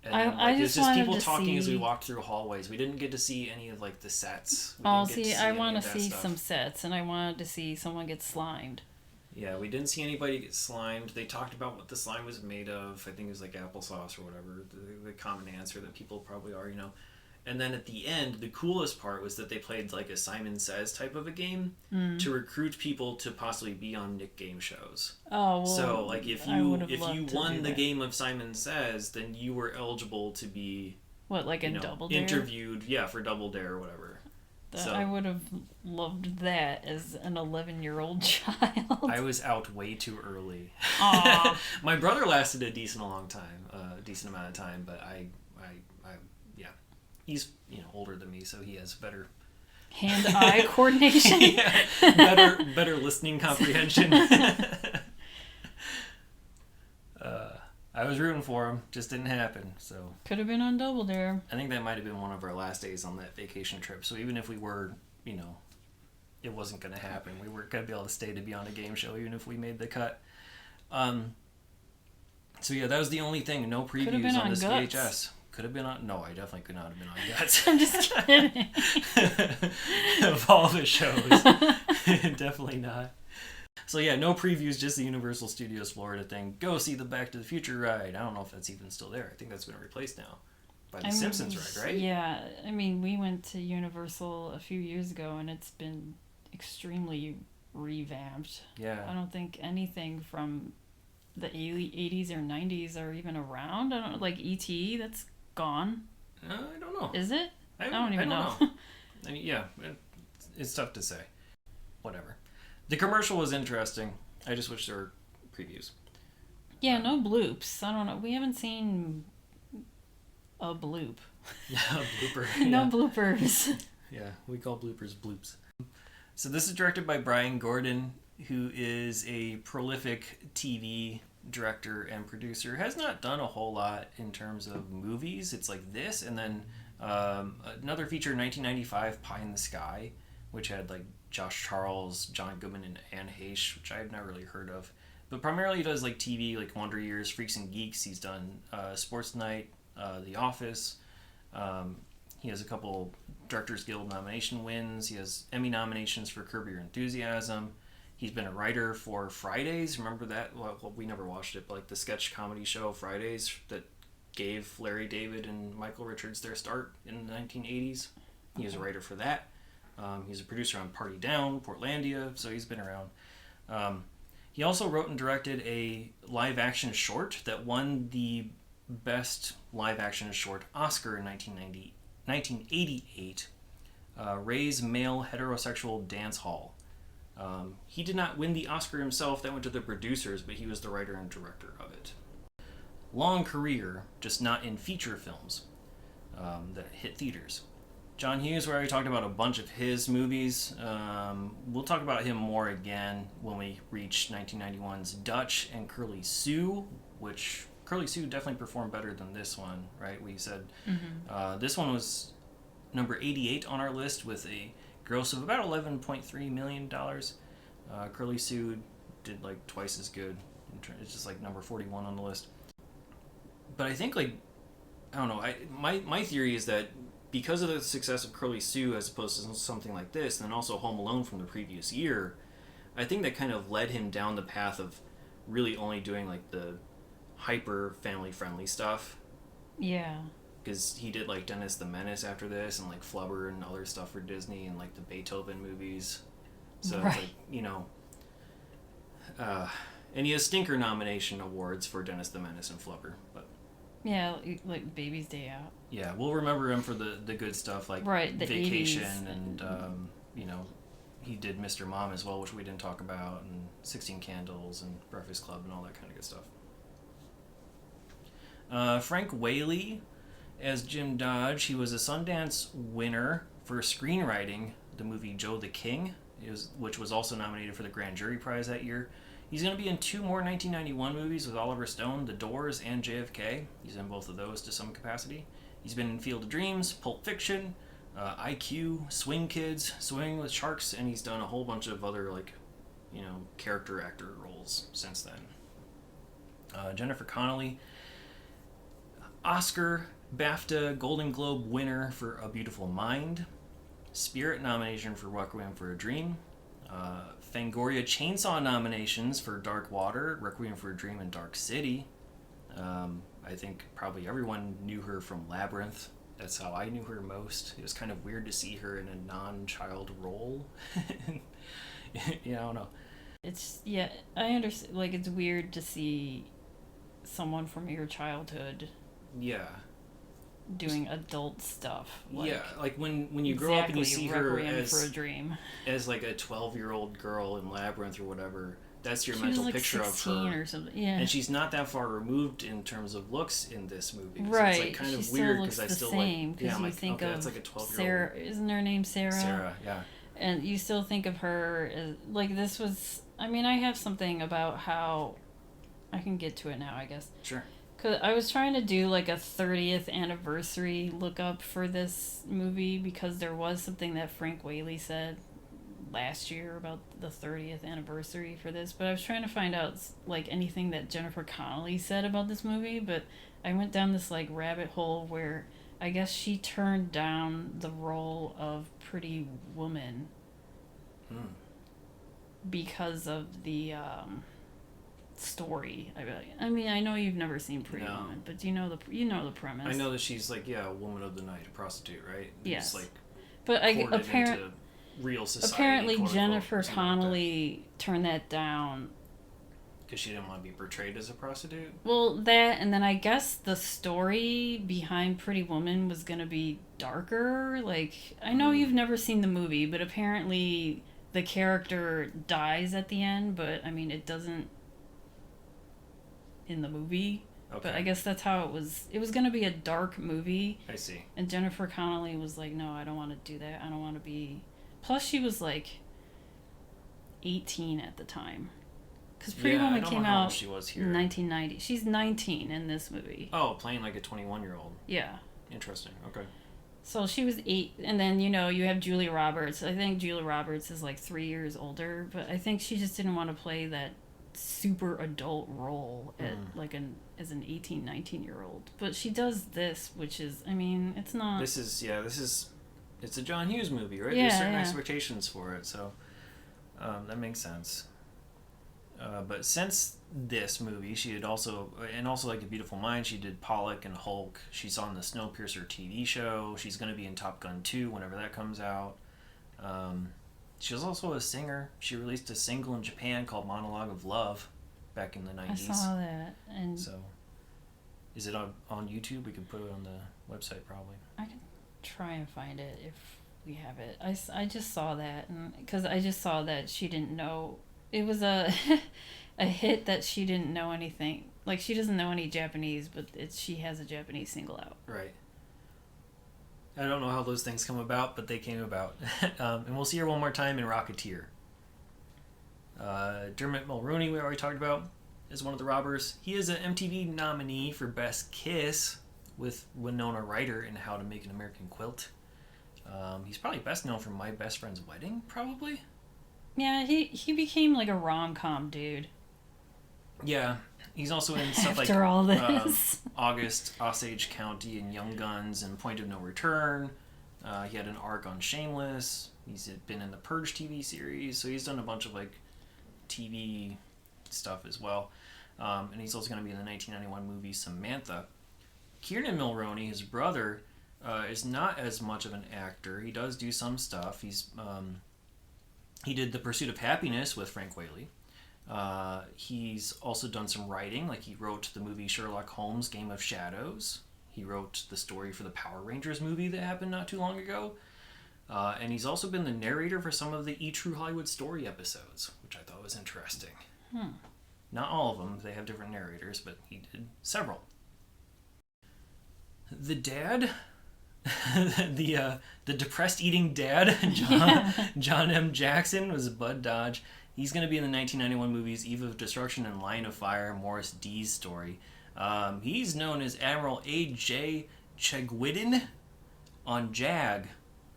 And I just it was just people talking as we see... walked through hallways. We didn't get to see any of like the sets. I want to see some sets, and I wanted to see someone get slimed. Yeah, we didn't see anybody get slimed. They talked about what the slime was made of. I think it was like applesauce or whatever. The common answer that people probably are, And then at the end, the coolest part was that they played like a Simon Says type of a game to recruit people to possibly be on Nick game shows. Oh, well, so like if you won the game of Simon Says, then you were eligible to be Double Dare? Interviewed, for Double Dare or whatever. I would have loved that as an 11-year-old child. I was out way too early. Aww. My brother lasted a decent amount of time, but I he's older than me, so he has better hand-eye coordination. better listening comprehension. I was rooting for him, just didn't happen. So could have been on Double Dare. I think that might have been one of our last days on that vacation trip. So even if we were, it wasn't going to happen. We weren't going to be able to stay to be on a game show, even if we made the cut. So yeah, that was the only thing. No previews on this Guts. VHS. Could have been on... No, I definitely could not have been on Guts. I'm just kidding. Of all the shows. Definitely not. So yeah, no previews, just the Universal Studios Florida thing. Go see the Back to the Future ride. I don't know if that's even still there. I think that's been replaced now. by the Simpsons, right? Yeah, I mean, we went to Universal a few years ago, and it's been extremely revamped. Yeah. I don't think anything from the 80s or 90s are even around. I don't like E.T. That's gone. I don't know. Is it? I don't even know. I mean, yeah, it's tough to say. Whatever. The commercial was interesting. I just wish there were previews. Yeah, no bloops. I don't know. We haven't seen a bloop. Yeah, a blooper. No Yeah. bloopers. Yeah, we call bloopers bloops. So this is directed by Bryan Gordon, who is a prolific TV director and producer. Has not done a whole lot in terms of movies. It's like this, and then another feature in 1995, Pie in the Sky, which had like Josh Charles, John Goodman, and Anne Heche, which I've never really heard of. But primarily he does like TV, like Wonder Years, Freaks and Geeks. He's done Sports Night, The Office. He has a couple Directors Guild nomination wins. He has Emmy nominations for Curb Your Enthusiasm. He's been a writer for Fridays. Remember that? Well, we never watched it, but like the sketch comedy show Fridays that gave Larry David and Michael Richards their start in the 1980s. He was a writer for that. He's a producer on Party Down, Portlandia, so he's been around. He also wrote and directed a live-action short that won the Best Live-Action Short Oscar in 1988, Ray's Male Heterosexual Dance Hall. He did not win the Oscar himself. That went to the producers, but he was the writer and director of it. Long career, just not in feature films that hit theaters. John Hughes, we already talked about a bunch of his movies. We'll talk about him more again when we reach 1991's Dutch and Curly Sue, which Curly Sue definitely performed better than this one, right? We said this one was number 88 on our list with a gross of about $11.3 million. Curly Sue did like twice as good. It's just like number 41 on the list. But I think like, I don't know, my theory is that because of the success of Curly Sue as opposed to something like this, and then also Home Alone from the previous year, I think that kind of led him down the path of really only doing like the hyper family friendly stuff. Yeah. Because he did like Dennis the Menace after this, and like Flubber and other stuff for Disney, and like the Beethoven movies. So right. It's like, you know, and he has Stinker nomination awards for Dennis the Menace and Flubber, but yeah, like Baby's Day Out. yeah, we'll remember him for the good stuff like right, the Vacation 80s. And you know, he did Mr. Mom as well, which we didn't talk about, and 16 Candles and Breakfast Club and all that kind of good stuff. Frank Whaley as Jim Dodge. He was a Sundance winner for screenwriting the movie Joe the King, which was also nominated for the Grand Jury Prize that year. He's going to be in 2 more 1991 movies with Oliver Stone, The Doors and JFK. He's in both of those to some capacity. He's been in Field of Dreams, Pulp Fiction, IQ, Swing Kids, Swimming with Sharks, and he's done a whole bunch of other, like, you know, character actor roles since then. Jennifer Connelly, Oscar, BAFTA, Golden Globe winner for A Beautiful Mind, Spirit nomination for Requiem for a Dream, Fangoria Chainsaw nominations for Dark Water, Requiem for a Dream, and Dark City. I think probably everyone knew her from Labyrinth. That's how I knew her most. It was kind of weird to see her in a non-child role. Yeah, I don't know. It's, yeah, I understand. Like, it's weird to see someone from your childhood Yeah. doing adult stuff. Like, yeah, like when you grow up and you see her for a dream. as like a 12-year-old girl in Labyrinth or whatever, that's your She mental was like picture of 16 her. Or something. Yeah. And she's not that far removed in terms of looks in this movie. Right. So it's like kind she of still weird looks because I the still same, like, yeah, I'm you like, think okay, of that's like a 12-year-old. Sarah, isn't her name Sarah? Sarah, yeah. And you still think of her as, like, this was, I mean, I have something about how, I can get to it now, I guess. Sure. Because I was trying to do, like, a 30th anniversary lookup for this movie because there was something that Frank Whaley said last year about the 30th anniversary for this, but I was trying to find out, like, anything that Jennifer Connelly said about this movie, but I went down this, like, rabbit hole where I guess she turned down the role of Pretty Woman because of the story. I mean, I know you've never seen Pretty No. Woman, but you know the premise. I know that she's like, yeah, a woman of the night, a prostitute, right? Yes. Just, like, but into real society. apparently quote, Jennifer unquote, something like that. Connelly turned that down. Because she didn't want to be portrayed as a prostitute? Well, that, and then I guess the story behind Pretty Woman was gonna be darker. Like, I know you've never seen the movie, but apparently the character dies at the end, but I mean, it doesn't in the movie. Okay. But I guess that's how it was. It was gonna be a dark movie, I see. and Jennifer Connelly was like, no, I don't want to do that. I don't want to be. Plus, she was like 18 at the time. Because Pretty Yeah, I Woman don't came know how out old she was here. in 1990. She's 19 in this movie. Oh, playing like a 21-year-old. Yeah. Interesting. Okay. So she was 8, and then, you know, you have Julia Roberts. I think Julia Roberts is like 3 years older, but I think she just didn't want to play that super adult role at like as an 18, 19-year-old. But she does this, which is, I mean, it's not. This is it's a John Hughes movie, right? Yeah, There's certain yeah. expectations for it, so that makes sense. But since this movie, she had also like A Beautiful Mind, she did Pollock and Hulk. She's on the Snowpiercer TV show. She's going to be in Top Gun 2 whenever that comes out. She was also a singer. She released a single in Japan called Monologue of Love back in the 90s. I saw that. And So, is it on YouTube? We can put it on the website probably. I can try and find it if we have it. I just saw that, and because I just saw that she didn't know it was a a hit that she didn't know anything. Like, she doesn't know any Japanese, but she has a Japanese single out. Right. I don't know how those things come about, but they came about. And we'll see her one more time in Rocketeer. Dermot Mulroney, we already talked about, is one of the robbers. He is an MTV nominee for Best Kiss with Winona Ryder in How to Make an American Quilt. He's probably best known for My Best Friend's Wedding, probably. Yeah, he became like a rom-com dude. Yeah, he's also in stuff like After all this. August, Osage County, and Young Guns, and Point of No Return. He had an arc on Shameless. He's been in the Purge TV series, so he's done a bunch of like TV stuff as well. And he's also going to be in the 1991 movie Samantha. Kieran Mulroney, his brother, is not as much of an actor. He does do some stuff. He did The Pursuit of Happiness with Frank Whaley. He's also done some writing, like he wrote the movie Sherlock Holmes Game of Shadows. He wrote the story for the Power Rangers movie that happened not too long ago. And he's also been the narrator for some of the E! True Hollywood Story episodes, which I thought was interesting. Not all of them, they have different narrators, but he did several. The dad, the depressed eating dad, John M. Jackson, was Bud Dodge. He's going to be in the 1991 movies Eve of Destruction and Line of Fire, Morris D's story. He's known as Admiral A.J. Chegwidden on JAG,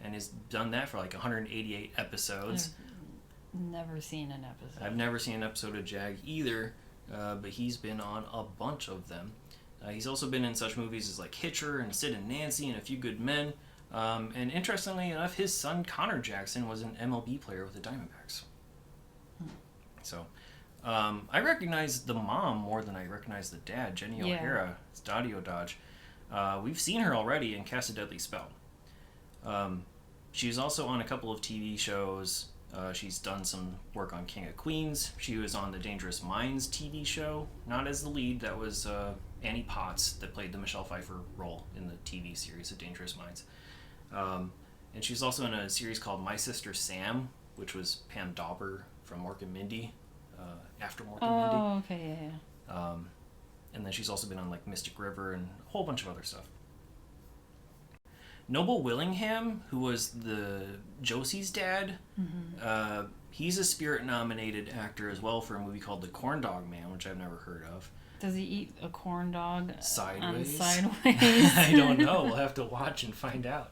and has done that for like 188 episodes. I've never seen an episode. I've never seen an episode of JAG either, but he's been on a bunch of them. He's also been in such movies as like Hitcher and Sid and Nancy and A Few Good Men. And interestingly enough, his son Connor Jackson was an MLB player with the Diamondbacks. So, I recognize the mom more than I recognize the dad, Jenny O'Hara. It's Dottie O'Dodge. We've seen her already in Cast a Deadly Spell. She's also on a couple of TV shows. She's done some work on King of Queens. She was on the Dangerous Minds TV show, not as the lead. That was Annie Potts that played the Michelle Pfeiffer role in the TV series of Dangerous Minds. And she's also in a series called My Sister Sam, which was Pam Dauber from Mork and Mindy, after Mork and Mindy. Oh, okay, yeah. And then she's also been on like Mystic River and a whole bunch of other stuff. Noble Willingham, who was the Josie's dad, he's a Spirit-nominated actor as well for a movie called The Corn Dog Man, which I've never heard of. Does he eat a corn dog Sideways? Sideways? I don't know. We'll have to watch and find out.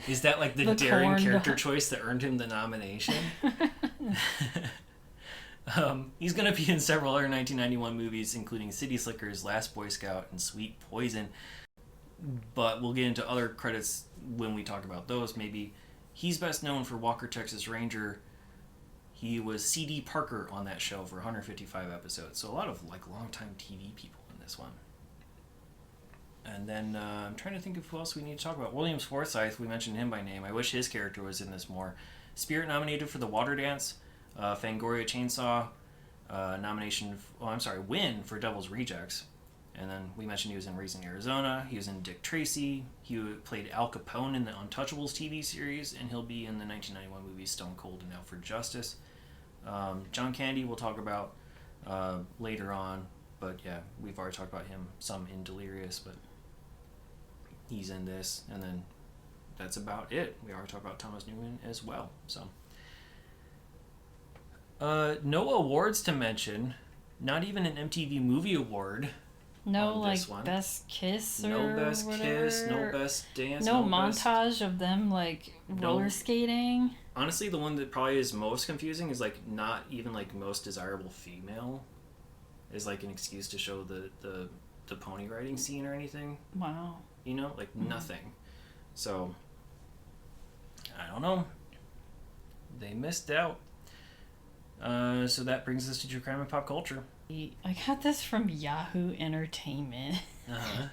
Is that like the daring character choice that earned him the nomination? He's going to be in several other 1991 movies, including City Slickers, Last Boy Scout, and Sweet Poison. But we'll get into other credits when we talk about those. Maybe he's best known for Walker, Texas Ranger. He was C.D. Parker on that show for 155 episodes. So a lot of like longtime TV people in this one. And then I'm trying to think of who else we need to talk about. William Forsythe, we mentioned him by name. I wish his character was in this more. Spirit nominated for The Water Dance. Fangoria Chainsaw win for Devil's Rejects. And then we mentioned he was in Raising Arizona. He was in Dick Tracy. He played Al Capone in the Untouchables TV series, and he'll be in the 1991 movie Stone Cold and Out for Justice. John Candy we'll talk about later on, but yeah, we've already talked about him some in Delirious, but he's in this, and then that's about it. We already talked about Thomas Newman as well. So no awards to mention, not even an MTV Movie Award. No, like, best kiss or no best whatever. Kiss, no best dance, no montage of them, like, roller skating. Honestly, the one that probably is most confusing is, like, not even, like, most desirable female is, like, an excuse to show the pony riding scene or anything. Wow. You know? Like, nothing. So, I don't know. They missed out. So that brings us to True Crime and Pop Culture. I got this from Yahoo Entertainment. Uh-huh.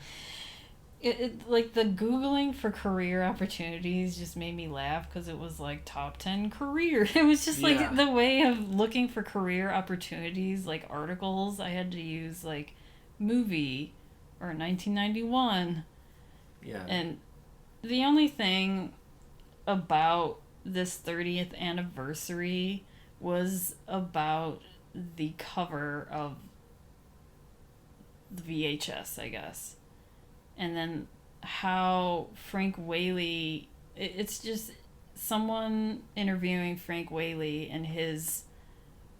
It like, the Googling for career opportunities just made me laugh because it was like top 10 career. It was just like the way of looking for career opportunities, like articles. I had to use like movie or 1991. Yeah. And the only thing about this 30th anniversary was about the cover of the VHS, I guess. And then how Frank Whaley, it's just someone interviewing Frank Whaley and his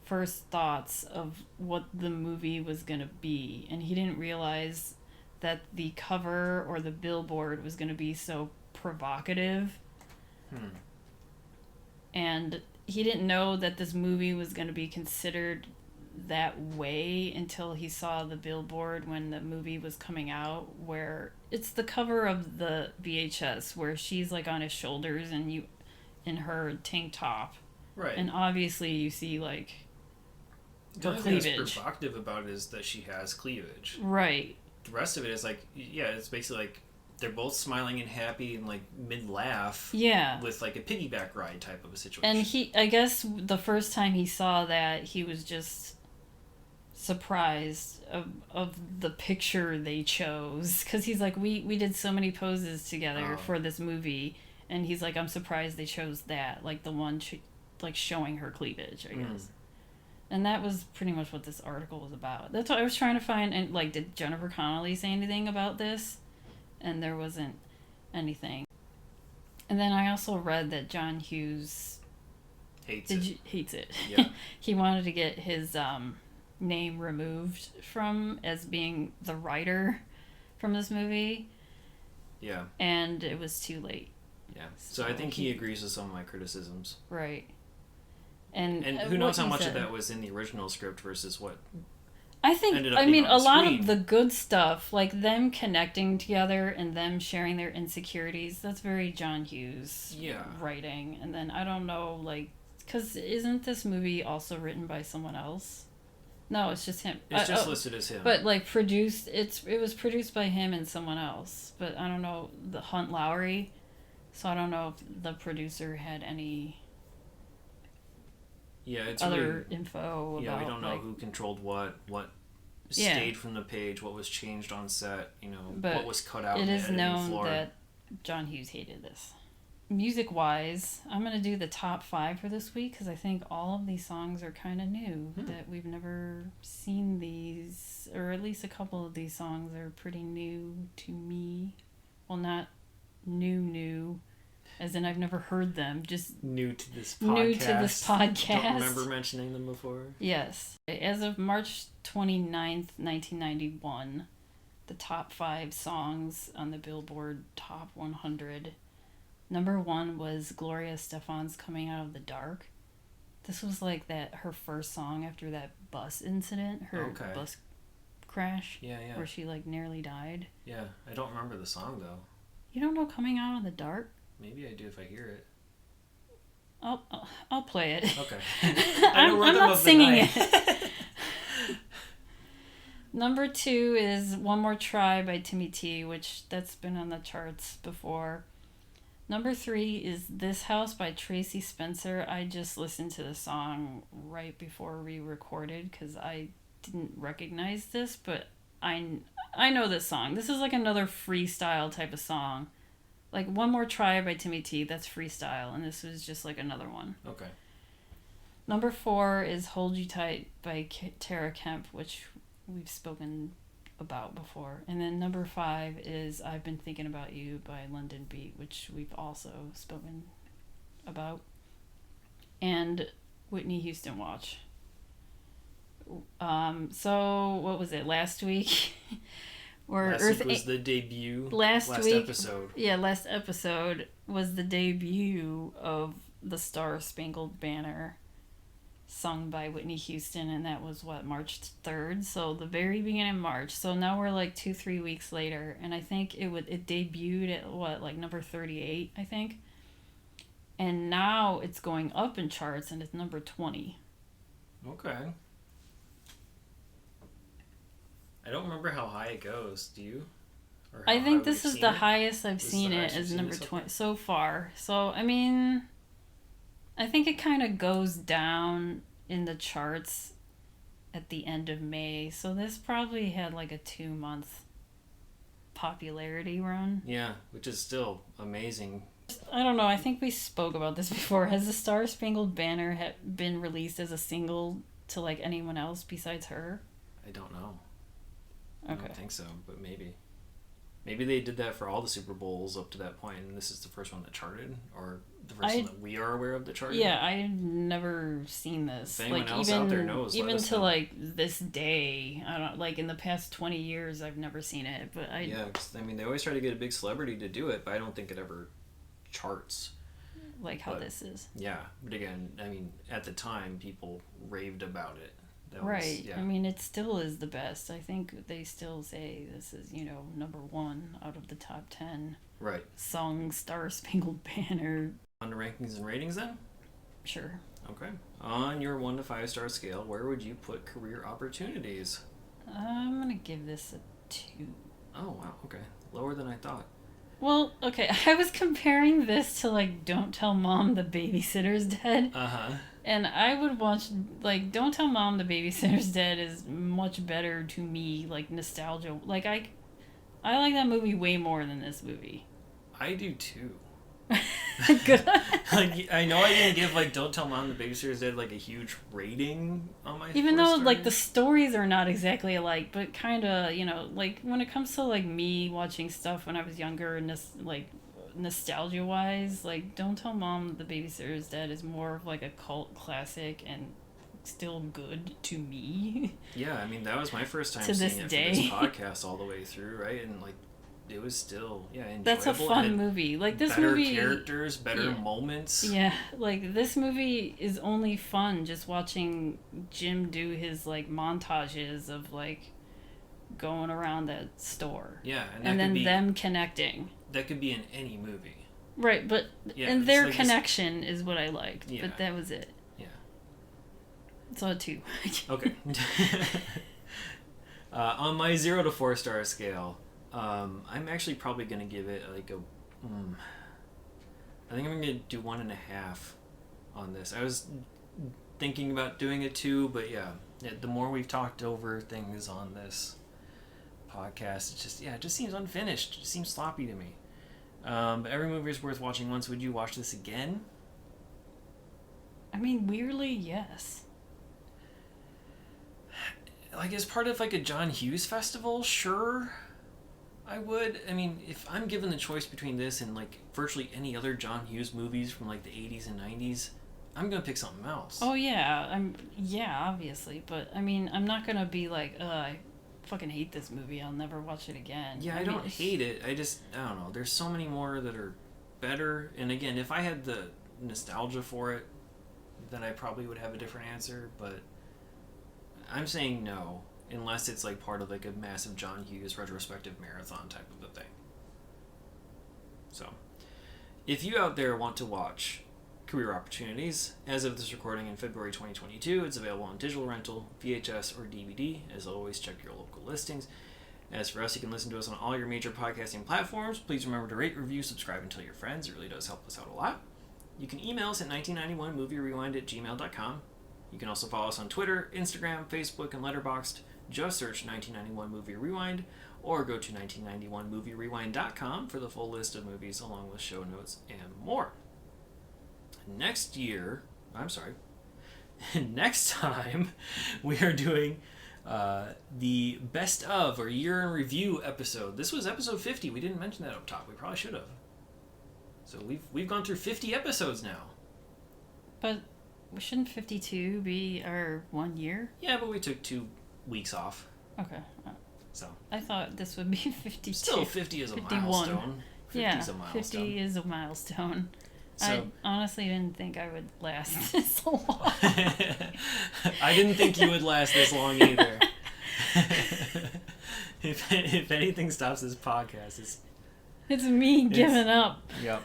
first thoughts of what the movie was going to be. And he didn't realize that the cover or the billboard was going to be so provocative. And he didn't know that this movie was going to be considered that way until he saw the billboard when the movie was coming out, where it's the cover of the VHS where she's like on his shoulders and you in her tank top. Right. And obviously you see like the her only thing cleavage. that's provocative about it is that she has cleavage. Right. The rest of it is like, yeah, it's basically like they're both smiling and happy and like mid laugh. Yeah. With like a piggyback ride type of a situation. And I guess the first time he saw that, he was just surprised of the picture they chose, because he's like, we did so many poses together for this movie, and he's like, I'm surprised they chose that, like the one like showing her cleavage, I guess. And that was pretty much what this article was about. That's what I was trying to find. And like, did Jennifer Connelly say anything about this? And there wasn't anything. And then I also read that John Hughes hates it. Yeah. He wanted to get his name removed from as being the writer from this movie. Yeah. And it was too late. Yeah. So I think he agrees with some of my criticisms. Right. And who knows how much of that was in the original script versus what I think, I mean, a lot of the good stuff, like them connecting together and them sharing their insecurities, that's very John Hughes writing. And then I don't know, like, because isn't this movie also written by someone else? No, it's just him. It's just listed as him. But like produced, it was produced by him and someone else. But I don't know, the Hunt Lowry. So I don't know if the producer had any it's other info about. Yeah, we don't know, like, who controlled what stayed from the page, what was changed on set, but what was cut out. It is known that John Hughes hated this. Music-wise, I'm going to do the top 5 for this week because I think all of these songs are kind of new, that we've never seen these, or at least a couple of these songs are pretty new to me. Well, not new, as in I've never heard them, just new to this podcast. Don't remember mentioning them before. Yes. As of March 29th, 1991, the top 5 songs on the Billboard Top 100. Number 1 was Gloria Estefan's Coming Out of the Dark. This was like her first song after that bus incident, bus crash. Yeah. Where she like nearly died. Yeah, I don't remember the song though. You don't know Coming Out of the Dark? Maybe I do if I hear it. I'll play it. Okay. I'm not singing it. Number 2 is One More Try by Timmy T, which that's been on the charts before. Number 3 is This House by Tracy Spencer. I just listened to the song right before we recorded because I didn't recognize this, but I know this song. This is like another freestyle type of song. Like One More Try by Timmy T, that's freestyle, and this was just like another one. Okay. Number 4 is Hold You Tight by Tara Kemp, which we've spoken about before. And then number 5 is I've Been Thinking About You by London Beat, which we've also spoken about. And Whitney Houston Watch. So what was it, last week? Last week was the debut. Last episode. Yeah, last episode was the debut of The Star Spangled Banner, sung by Whitney Houston, and that was March 3rd, so the very beginning of March. So now we're like 2-3 weeks later, and I think it debuted at number 38, I think, and now it's going up in charts and it's number 20. Okay. I don't remember how high it goes. Do you? I think this is the highest I've seen it as number 20 so far. So I mean, I think it kind of goes down in the charts at the end of May. So this probably had like a 2-month popularity run. Yeah, which is still amazing. I don't know. I think we spoke about this before. Has the Star Spangled Banner been released as a single to like anyone else besides her? I don't know. Okay. I don't think so, but maybe. Maybe they did that for all the Super Bowls up to that point, and this is the first one that charted, or the first one that we are aware of that charted. Yeah, I've never seen this. If anyone else out there knows, even to like this day, I don't like in the past 20 years, I've never seen it. But yeah, 'cause, I mean, they always try to get a big celebrity to do it, but I don't think it ever charts. Like how this is. Yeah, but again, I mean, at the time, people raved about it. Right. I mean, it still is the best. I think they still say this is, number 1 out of the top 10. Right. Song Star Spangled Banner. On to rankings and ratings then? Sure. Okay. On your 1 to 5 star scale, where would you put career opportunities? I'm going to give this a 2. Oh, wow. Okay. Lower than I thought. Well, okay. I was comparing this to, like, Don't Tell Mom the Babysitter's Dead. Uh-huh. And I would watch, like, Don't Tell Mom the Babysitter's Dead is much better to me, like, nostalgia. Like, I like that movie way more than this movie. I do, too. Good. Like, I know I didn't give, like, Don't Tell Mom the Babysitter's Dead, like, a huge rating on my Even though, like, the stories are not exactly alike, but kind of, like, when it comes to, like, me watching stuff when I was younger and, like, nostalgia-wise, like, Don't Tell Mom the Babysitter's Dead is more of, like, a cult classic and still good to me. Yeah, I mean, that was my first time to seeing this it day. for this podcast all the way through, right? And, like, it was still, enjoyable. That's a fun movie. Like, this better movie... Better characters, better moments. Yeah, like, this movie is only fun just watching Jim do his, like, montages of, like, going around that store. Yeah, and then them connecting. That could be in any movie. Right, but and their connection is what I liked. Yeah. But that was it. Yeah. So a 2. Okay. On my 0 to 4 star scale, I'm actually probably gonna give it like a. I think I'm gonna do 1.5 on this. I was thinking about doing a 2, but the more we've talked over things on this podcast, it just seems unfinished. It just seems sloppy to me. But every movie is worth watching once. Would you watch this again? I mean, weirdly, yes. Like, as part of, like, a John Hughes festival, sure, I would. I mean, if I'm given the choice between this and, like, virtually any other John Hughes movies from, like, the 80s and 90s, I'm gonna pick something else. Oh, yeah. Obviously. But, I mean, I'm not gonna be like, I fucking hate this movie. I'll never watch it again. Yeah, I don't hate it. I don't know. There's so many more that are better. And, again, if I had the nostalgia for it, then I probably would have a different answer. But I'm saying no, unless it's, like, part of, like, a massive John Hughes retrospective marathon type of a thing. So, if you out there want to watch career opportunities. As of this recording in February 2022, it's available on digital rental, VHS, or DVD. As always, check your local listings. As for us, you can listen to us on all your major podcasting platforms. Please remember to rate, review, subscribe, and tell your friends. It really does help us out a lot. You can email us at 1991movierewind@gmail.com. You can also follow us on Twitter, Instagram, Facebook, and Letterboxd. Just search 1991 Movie Rewind, or go to 1991movierewind.com for the full list of movies along with show notes and more. Next time, we are doing the best of or year in review episode. This was episode 50. We didn't mention that up top. We probably should have. So we've gone through 50 episodes now. But shouldn't 52 be our 1 year? Yeah, but we took 2 weeks off. Okay. So I thought this would be 52. Still, 50 is a 51. Milestone. 50 is a milestone. 50 milestone. is a milestone. So, I honestly didn't think I would last this long. I didn't think you would last this long either. If anything stops this podcast, it's me giving up. Yep.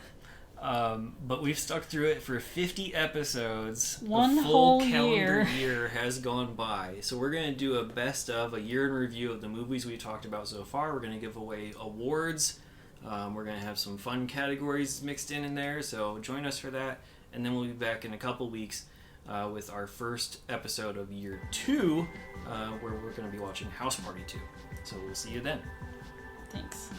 But we've stuck through it for 50 episodes. One the full whole calendar year has gone by. So we're going to do a best of, a year in review of the movies we've talked about so far. We're going to give away awards. We're going to have some fun categories mixed in there. So join us for that. And then we'll be back in a couple weeks with our first episode of year 2, where we're going to be watching House Party 2. So we'll see you then. Thanks.